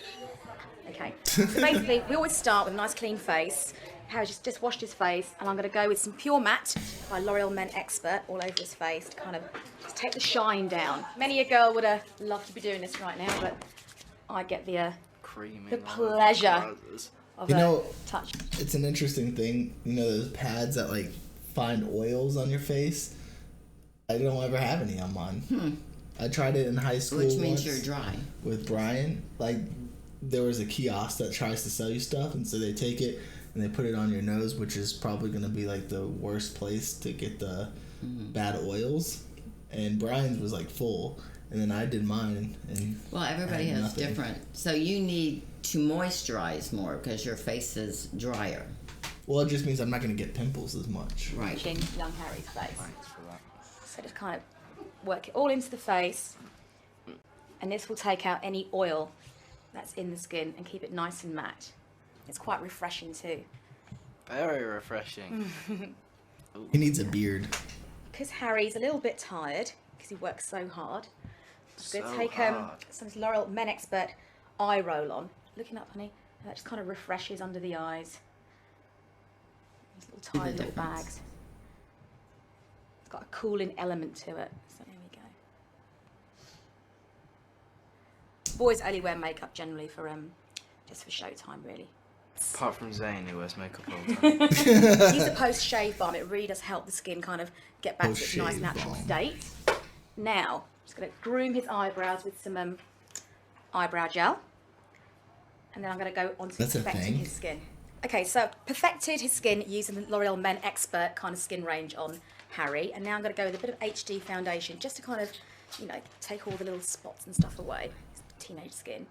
Okay. So basically, we always start with a nice clean face. Harry just washed his face, and I'm going to go with some Pure Matte by L'Oreal Men Expert all over his face to kind of just take the shine down. Many a girl would have loved to be doing this right now, but I get the pleasure of a touch. It's an interesting thing. You know those pads that like find oils on your face? I don't ever have any on mine. I tried it in high school. Which means once you're dry. With Brian. Like there was a kiosk that tries to sell you stuff, and so they take it and they put it on your nose, which is probably going to be like the worst place to get the bad oils. And Brian's was like full, and then I did mine. And well, everybody has nothing. different. So you need to moisturize more because your face is drier. Well, it just means I'm not going to get pimples as much. Right. In young Harry's face. So just kind of work it all into the face, and this will take out any oil that's in the skin and keep it nice and matte. It's quite refreshing too. Very refreshing. He needs a beard. Because Harry's a little bit tired because he works so hard. I'm going to take hard. some L'Oreal Men Expert eye roll on. Looking up, honey. And that just kind of refreshes under the eyes. These little tiny little bags. It's got a cooling element to it. So there we go. Boys only wear makeup generally for just for showtime, really. Apart from Zane, who wears makeup all the time. Use a post-shave balm. It really does help the skin kind of get back to its nice natural state. Now, I'm just going to groom his eyebrows with some eyebrow gel. And then I'm going to go on to perfecting his skin. Okay, so I've perfected his skin using the L'Oreal Men Expert kind of skin range on Harry. And now I'm going to go with a bit of HD foundation just to kind of, you know, take all the little spots and stuff away. It's teenage skin.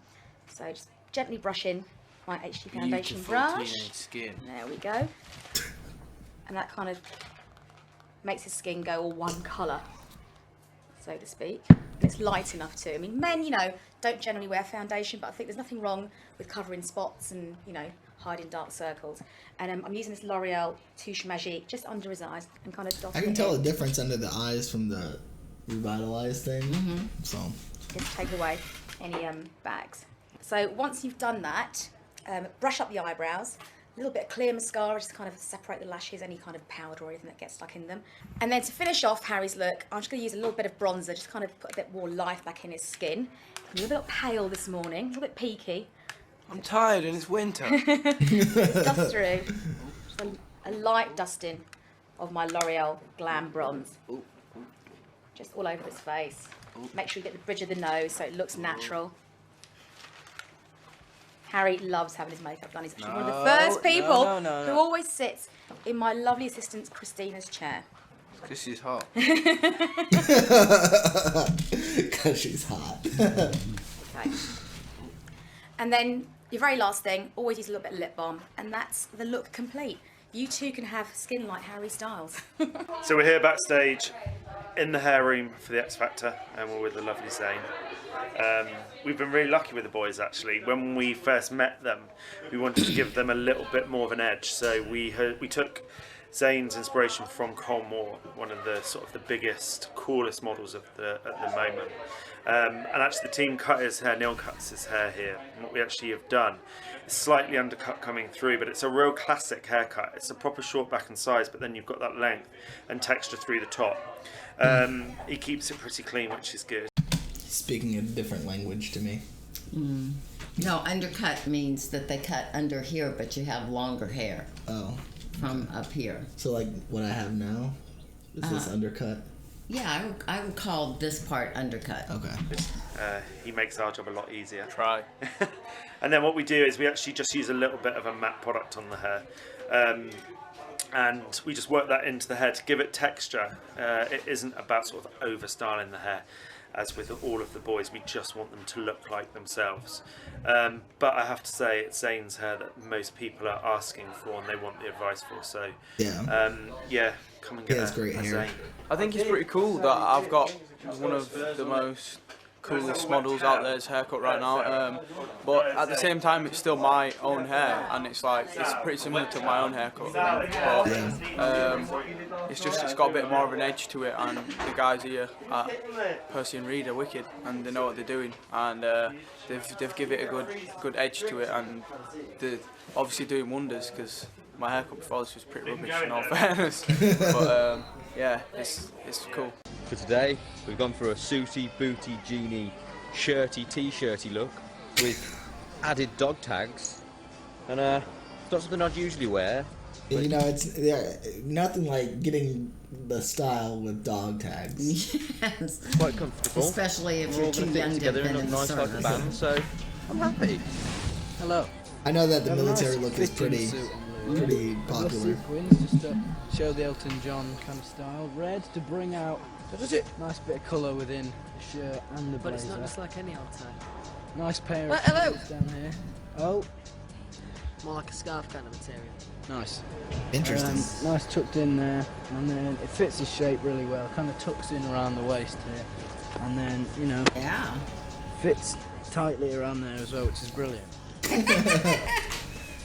So just gently brush in my HD foundation brush. Teenage skin. There we go. And that kind of makes his skin go all one colour, so to speak. And it's light enough too. I mean, men, you know, don't generally wear foundation, but I think there's nothing wrong with covering spots and, you know, hiding dark circles. And I'm using this L'Oreal Touche Magique just under his eyes and kind of dotting I can it tell in. the difference under the eyes from the revitalized thing. So Just take away any bags. So once you've done that, brush up the eyebrows, a little bit of clear mascara just to kind of separate the lashes, any kind of powder or anything that gets stuck in them. And then to finish off Harry's look, I'm just going to use a little bit of bronzer, just kind of put a bit more life back in his skin. A little bit pale this morning, a little bit peaky. I'm tired and it's winter. Just dust through. Just a light dusting of my L'Oreal Glam Bronze. Just all over his face. Make sure you get the bridge of the nose so it looks natural. Harry loves having his makeup done. He's actually one of the first people who always sits in my lovely assistant Christina's chair. Because she's hot. Because she's hot. Okay. And then your very last thing, always use a little bit of lip balm, and that's the look complete. You too can have skin like Harry Styles. So we're here backstage in the hair room for the X Factor, and we're with the lovely Zane. We've been really lucky with the boys actually. When we first met them, we wanted to give them a little bit more of an edge. So we took Zane's inspiration from Cole Moore, one of the sort of the biggest, coolest models at the moment. And actually the team cut his hair, Neil cuts his hair here. And what we actually have done is slightly undercut coming through, but it's a real classic haircut. It's a proper short back and sides, but then you've got that length and texture through the top. He keeps it pretty clean, which is good. Speaking a different language to me. No, undercut means that they cut under here, but you have longer hair. Oh. From up here. So like what I have now? Is this undercut? Yeah, I would call this part undercut. Okay. He makes our job a lot easier. Try. And then what we do is we actually just use a little bit of a matte product on the hair. And we just work that into the hair to give it texture. It isn't about sort of over styling the hair. As with all of the boys, we just want them to look like themselves. But I have to say, it's Zane's hair that most people are asking for and they want the advice for. So, yeah, come and get it's great hair. Zane. I think it's pretty cool that I've got one of the most coolest models out there's haircut right now. But at the same time, it's still my own hair, and it's like it's pretty similar to my own haircut. But it's got a bit more of an edge to it, and the guys here at Percy and Reed are wicked, and they know what they're doing, and they've given it a good edge to it, and they're obviously doing wonders because my haircut before this was pretty rubbish in all fairness. But yeah, it's cool. For today, we've gone for a suity, booty, jeany, shirty, t-shirty look with added dog tags, and it's not something I'd usually wear. You know, it's nothing like getting the style with dog tags. Yes. Quite comfortable. Especially if We're you're all too gonna fit young to together have been in in a the nice like service. band, so I'm happy. Hello. I know that the Have a military nice look is fitting suit on, pretty popular. Sequins, just to show the Elton John kind of style. Red to bring out nice bit of colour within the shirt and the blazer. But it's not just like any old tie. Nice pair of hello. shoes down here. Oh. More like a scarf kind of material. Nice. Interesting. Nice tucked in there, and then it fits his shape really well. Kind of tucks in around the waist here, and then fits tightly around there as well, which is brilliant.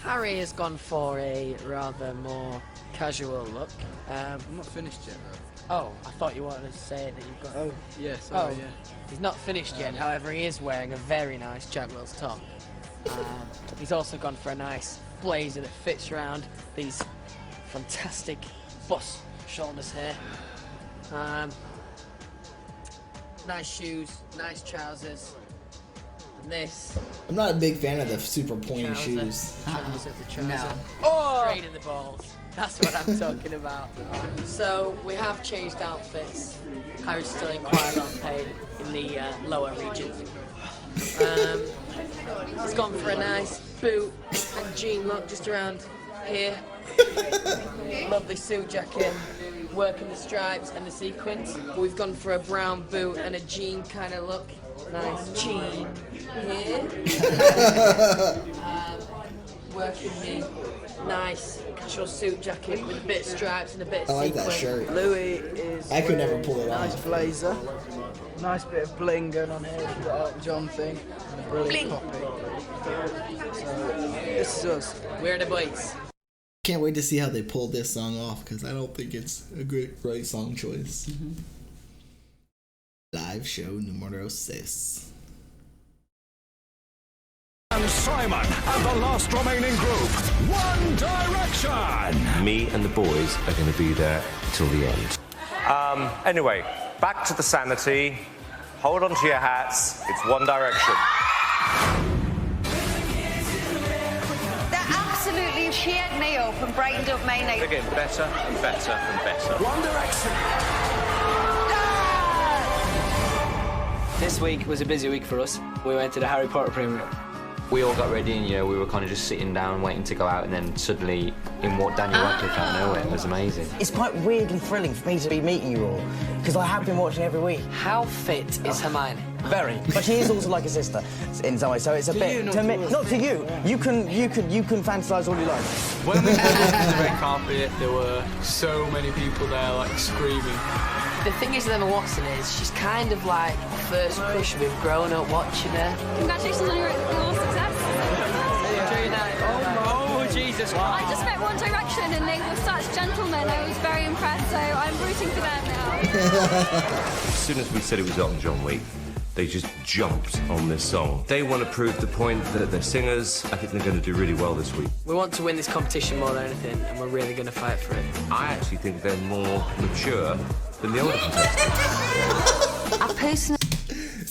Harry has gone for a rather more casual look. I'm not finished yet though. Oh, I thought you wanted to say that you've got... Oh, yeah, sorry, yeah. He's not finished yet, however he is wearing a very nice Jagwell's top. He's also gone for a nice blazer that fits around these fantastic bust shoulders here. Nice shoes, nice trousers. This. I'm not a big fan of the super pointy shoes. Trouser, the trouser. No. Oh! Straight in the balls. That's what I'm talking about. So, we have changed outfits. Harry's still in quite a lot of pain in the lower region. He's gone for a nice boot and jean look just around here. Lovely suit jacket, working the stripes and the sequins. We've gone for a brown boot and a jean kind of look. Nice jean here. Working the nice casual suit jacket with a bit of stripes and a bit of I like sequin. that shirt. Louis is I could never pull it nice off. blazer, nice bit of bling going on here with the Elton John thing, and a brilliant copy. So, this is us. We're the boys. Can't wait to see how they pull this song off because I don't think it's a right song choice. Live show numero 6. And Simon and the last remaining group, One Direction. Me and the boys are going to be there till the end. Anyway, back to the sanity. Hold on to your hats. It's One Direction. That absolutely cheered me up and brightened up my night. They're getting better and better and better. One Direction. This week was a busy week for us. We went to the Harry Potter premiere. We all got ready and, you know, we were kind of just sitting down waiting to go out, and then suddenly in walked Daniel Radcliffe out of nowhere. It was amazing. It's quite weirdly thrilling for me to be meeting you all, because I have been watching every week. How fit is Hermione? Very. But she is also like a sister in some way, so it's a bit... you, to me, not to you. You can fantasise all you like. When we walked on the red carpet, there were so many people there, like, screaming. The thing is with Emma Watson is she's kind of like first crush we've grown up watching her. Congratulations on your success. Oh, Jesus Christ. I just met One Direction and they were such gentlemen. I was very impressed, so I'm rooting for them now. As soon as we said it was Elton John week, they just jumped on this song. They want to prove the point that they're singers. I think they're going to do really well this week. We want to win this competition more than anything, and we're really going to fight for it. I actually think they're more mature than the older contestants. I personally...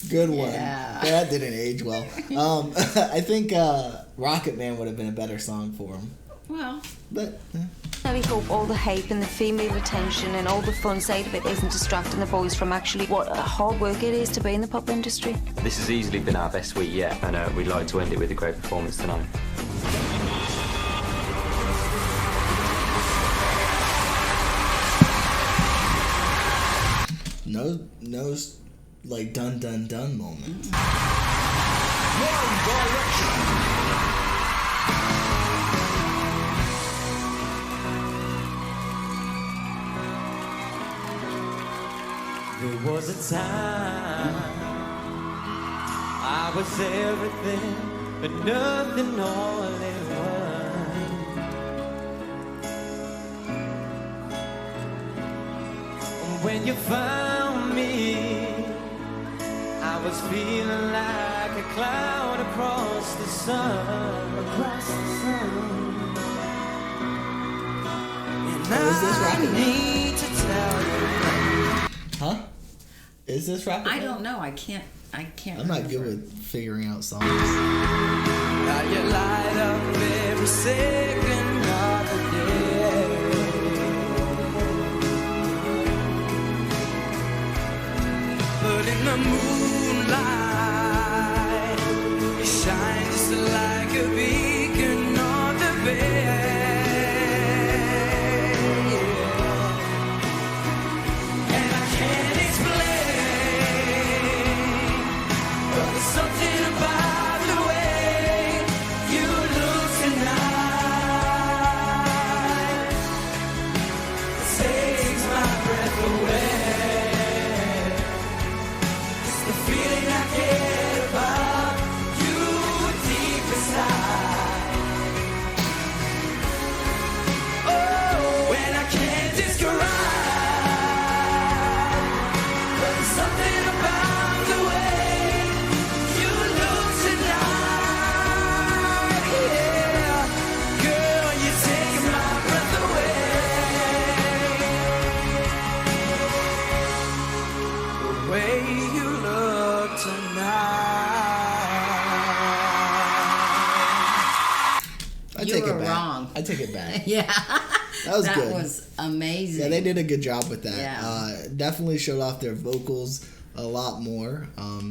Good one. Yeah. That didn't age well. I think Rocket Man would have been a better song for him. Well, but... I hope all the hype and the female attention and all the fun side of it isn't distracting the boys from actually what a hard work it is to be in the pop industry. This has easily been our best week yet, and we'd like to end it with a great performance tonight. No, like dun dun dun moment. One Direction. There was a time I was everything but nothing all at once. When you found me, I was feeling like a cloud across the sun. Across the sun. And Oh, is this I Rocket Man? need to tell you. Huh? Is this Rocket I Man? don't know. I can't. I'm not good with figuring out songs. Now you light up every second of the day. But in the moonlight, you shine just like a beacon on the bay. And I can't explain, but there's something about the way you look tonight that takes my breath away. It's the feeling I get about you deep inside. I take it back. Yeah. That was good. That was amazing. Yeah, they did a good job with that. Yeah. Definitely showed off their vocals a lot more.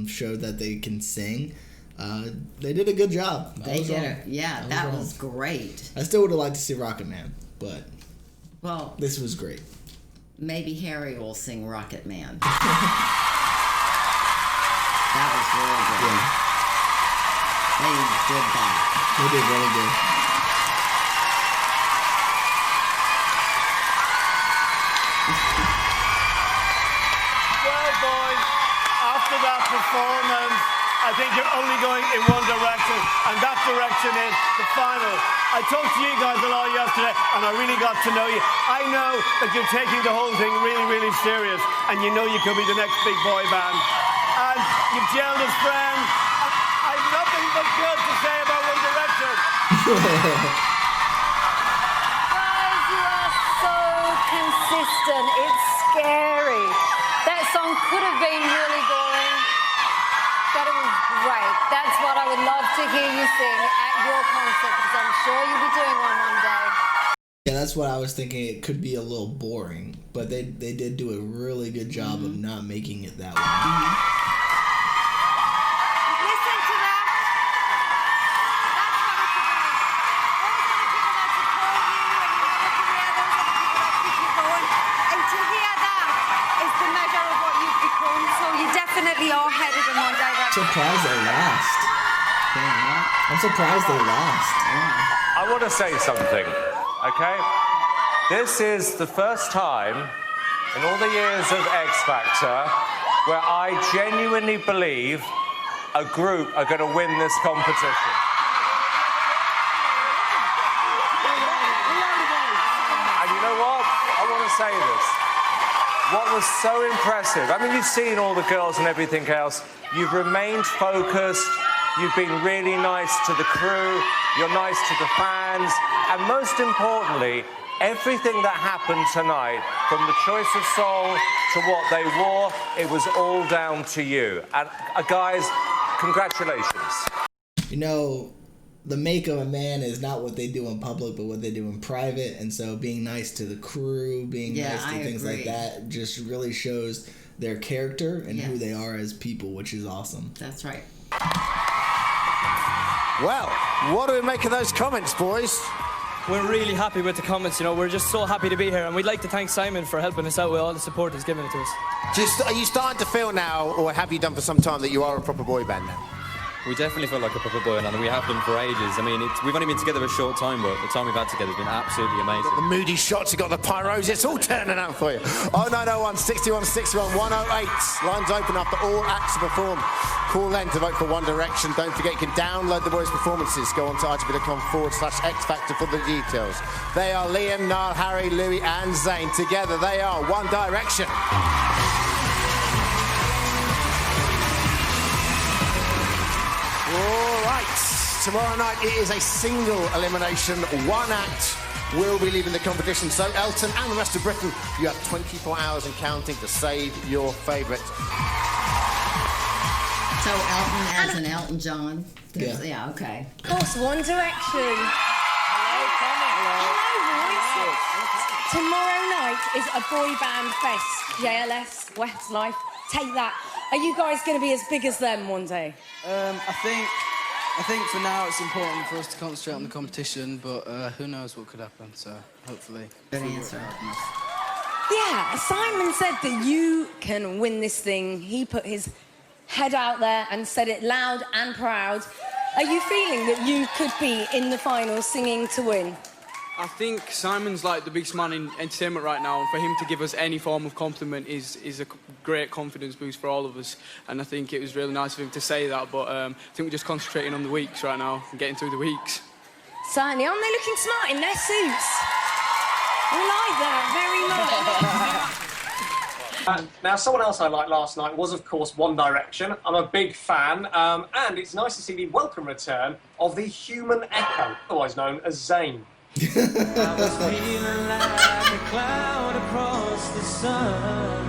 Showed that they can sing. They did a good job. They did it. Yeah, that was great. I still would have liked to see Rocket Man, but this was great. Maybe Harry will sing Rocket Man. That was really good. Yeah. They did that. They did really good. Well, boys, after that performance, I think you're only going in one direction, and that direction is the final. I talked to you guys a lot yesterday, and I really got to know you. I know that you're taking the whole thing really, really serious, and you know you could be the next big boy band. And you've gelled as friends. I've nothing but good to say about One Direction. Guys, you are so consistent. It's scary. That song could have been really boring, but it was great. That's what I would love to hear you sing at your concert, because I'm sure you'll be doing one day. Yeah, that's what I was thinking. It could be a little boring, but they did do a really good job of not making it that way. Listen to that. Definitely are headed in one direction. Surprised they lost. I'm surprised they lost. I want to say something, okay? This is the first time in all the years of X Factor where I genuinely believe a group are going to win this competition. And you know what? I want to say this. What was so impressive, I mean, you've seen all the girls and everything else. You've remained focused. You've been really nice to the crew. You're nice to the fans. And most importantly, everything that happened tonight, from the choice of song to what they wore, it was all down to you. And guys, congratulations. You know, the make of a man is not what they do in public, but what they do in private. And so being nice to the crew, being nice to things like that, just really shows their character and who they are as people, which is awesome. That's right. Well, what do we make of those comments, boys? We're really happy with the comments, you know. We're just so happy to be here, and we'd like to thank Simon for helping us out with all the support he's given it to us. Are you starting to feel now, or have you done for some time, that you are a proper boy band now? We definitely feel like a proper boy band, and we have been for ages. I mean, we've only been together a short time, but the time we've had together has been absolutely amazing. The moody shots, you got the pyros, it's all turning out for you. 0901 61 61 108. Lines open after all acts are performed. Call then to vote for One Direction. Don't forget you can download the boys' performances. Go on to itv.com/X Factor for the details. They are Liam, Niall, Harry, Louis and Zayn. Together they are One Direction. All right, tomorrow night it is a single elimination. One act will be leaving the competition. So Elton and the rest of Britain, you have 24 hours and counting to save your favourite. So Elton as an Elton John? Yeah, okay. Of course, One Direction. Hello, boys. Tomorrow night is a boy band fest. JLS, Westlife, take that. Are you guys going to be as big as them one day? I think for now it's important for us to concentrate on the competition, but who knows what could happen, so hopefully... Good answer. Yeah, Simon said that you can win this thing. He put his head out there and said it loud and proud. Are you feeling that you could be in the final singing to win? I think Simon's like the biggest man in entertainment right now, and for him to give us any form of compliment is a great confidence boost for all of us. And I think it was really nice of him to say that, but I think we're just concentrating on the weeks right now and getting through the weeks. Certainly. Aren't they looking smart in their suits? I like that very much. Now, someone else I liked last night was, of course, One Direction. I'm a big fan, and it's nice to see the welcome return of the human echo, otherwise known as Zayn. I was feeling like a cloud across the sun.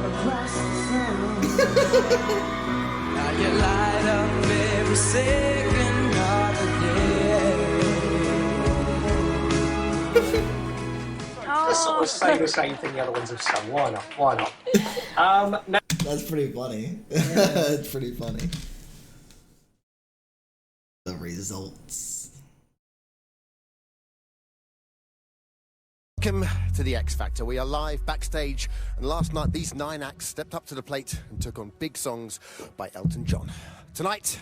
Now you light up every second of the day. sort of say the same thing the other ones have sung. Why not? Why not? Now That's pretty funny. That's pretty funny. The results. Welcome to the X Factor. We are live backstage, and last night these 9 acts stepped up to the plate and took on big songs by Elton John. Tonight,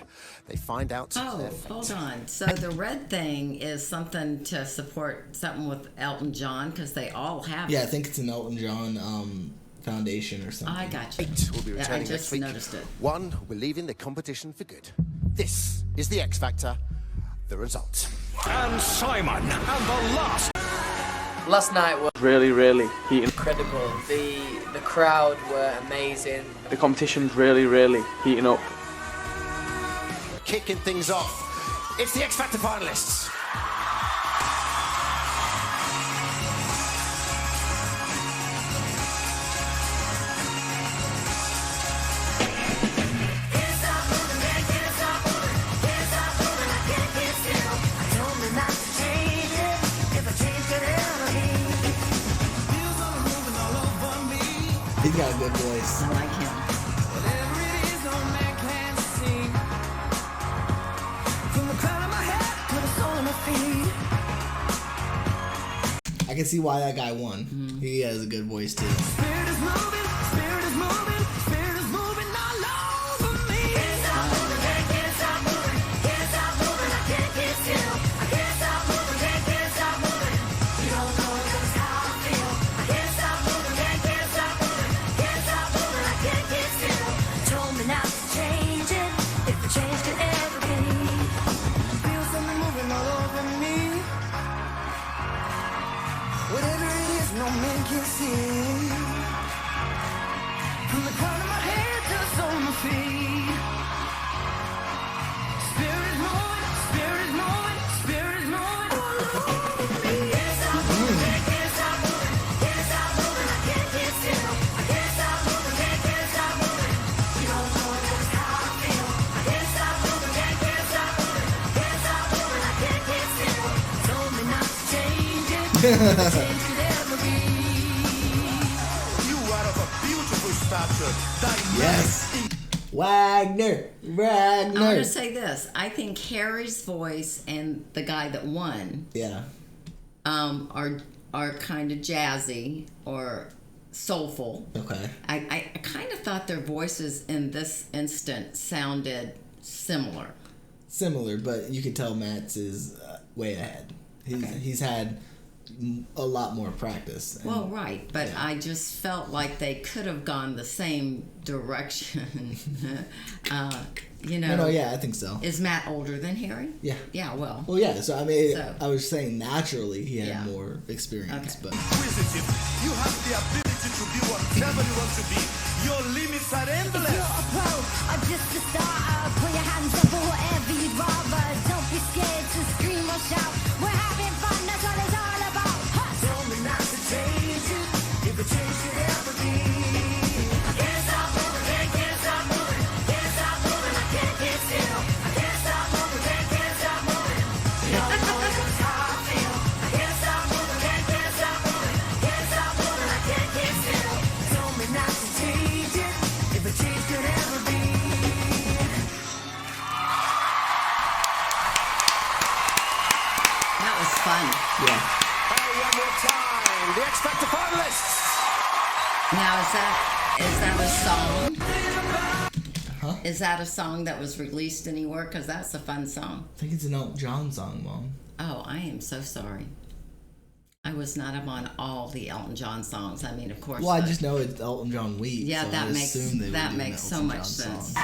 they find out. Oh, hold on. So the red thing is something to support something with Elton John because they all have. Yeah, it. I think it's an Elton John foundation or something. I got you. 8 will be Yeah, returning I just next week. noticed it. 1 will leave in the competition for good. This is the X Factor. The result. And Simon, and the last. Last night was Really, really heating. incredible. The crowd were amazing. The competition's really, really heating up. Kicking things off, it's the X Factor finalists. He's got a good voice. I like him. I can see why that guy won. He has a good voice too. Yes. Wagner. I'm going to Wagner. say this. I think Harry's voice and the guy that won Yeah. are kind of jazzy or soulful. Okay. I kind of thought their voices in this instant sounded similar. Similar, but you can tell Matt's is way ahead. He's had a lot more practice. And, Well, right, but I just felt like they could have gone the same direction. You know. No, yeah, I think so. Is Matt older than Harry? Yeah. Yeah, well. Well, yeah. So I mean, So- I was saying naturally he had Yeah. more experience, Okay. but You have the ability to be whatever you want to be. Your limits are endless. You're a pro or just a starter. Put your hands up for whatever you'd rather. Don't be scared to scream or shout. We're having fun, that's what it's all about. Tell me not to change it, if the change could ever be. I can't stop moving, can't stop moving. Can't stop moving, I can't get still. I can't stop moving, can't stop moving. You don't know just how I feel. I can't stop moving, can't stop moving. Can't stop moving, I can't get still. Tell me not to change it, if a change could ever be. That was fun. yeah. Hey, one more time, the X Factor finalists. Now, is that a song? Is that a song that was released anywhere? Because that's a fun song. I think it's an Elton John song, Mom. Oh, I am so sorry. I was not up on all the Elton John songs. I mean, of course. Well, I just know it's Elton John week. Yeah, so that I makes assumed they were that doing makes so Elton much John sense. song.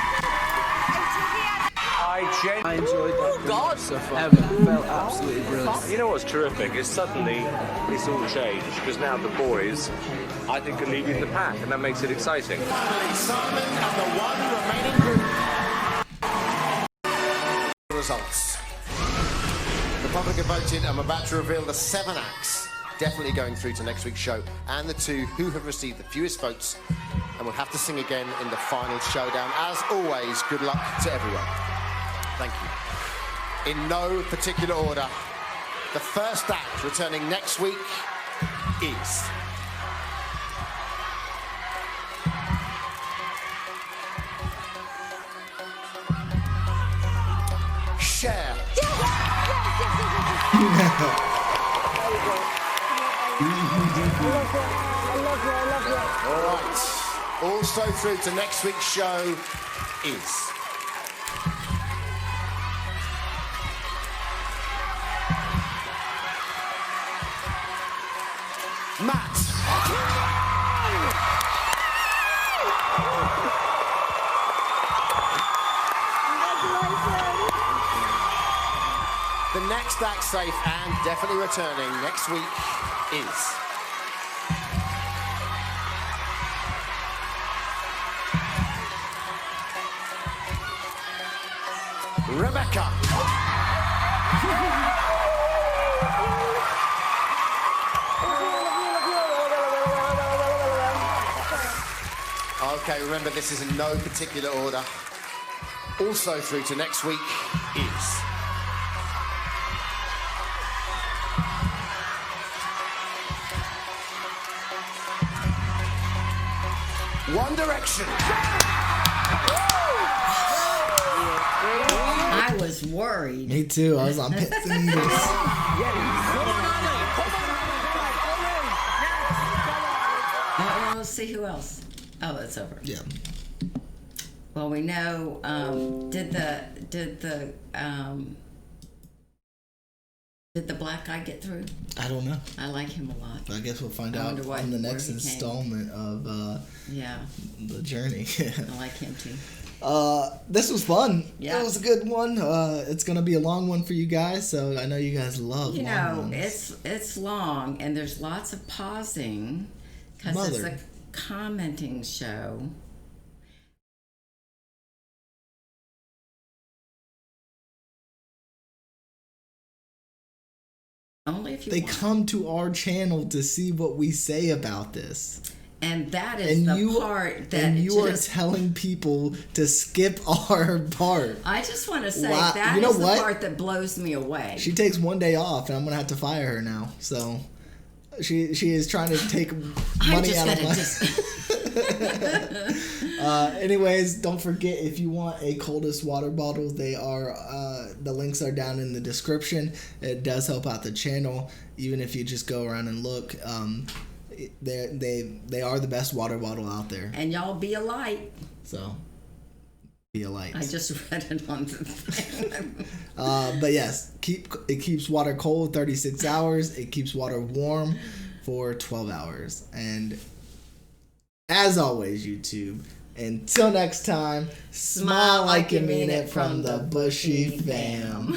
I enjoyed that. God! So far. Felt absolutely brilliant. You know what's terrific is suddenly it's all changed because now the boys, I think, are leading the pack, and that makes it exciting. Simon and the one remaining group. Results. The public have voted. I'm about to reveal the 7 acts definitely going through to next week's show, and the 2 who have received the fewest votes and will have to sing again in the final showdown. As always, good luck to everyone. Thank you. In no particular order, the first act returning next week is... Cher. All right. Also through to next week's show is... Matt. The next act safe and definitely returning next week is... Rebecca. Okay, remember this is in no particular order. Also through to next week is... One Direction. I was worried. Me too. I was on pins and needles. Let's see who else. Oh, it's over. Yeah. Well, we know. Did the black guy get through? I don't know. I like him a lot. I guess we'll find out in the next installment of the journey. I like him too. This was fun. Yeah. It was a good one. It's gonna be a long one for you guys, so I know you guys love long ones. It's long and there's lots of pausing because it's a commenting show. Only if you want. Come to our channel to see what we say about this. And that is the part that... And you are telling people to skip our part. I just want to say, that is the part that blows me away. She takes one day off, and I'm going to have to fire her now. So, she is trying to take money out of my... Anyways, don't forget, if you want a coldest water bottle, they are... the links are down in the description. It does help out the channel, even if you just go around and look. They are the best water bottle out there. And y'all be a light. So, be a light. I just read it on the thing. But yes, it keeps water cold 36 hours. It keeps water warm for 12 hours. And as always, YouTube, until next time, smile like you mean it from the Bushy fam.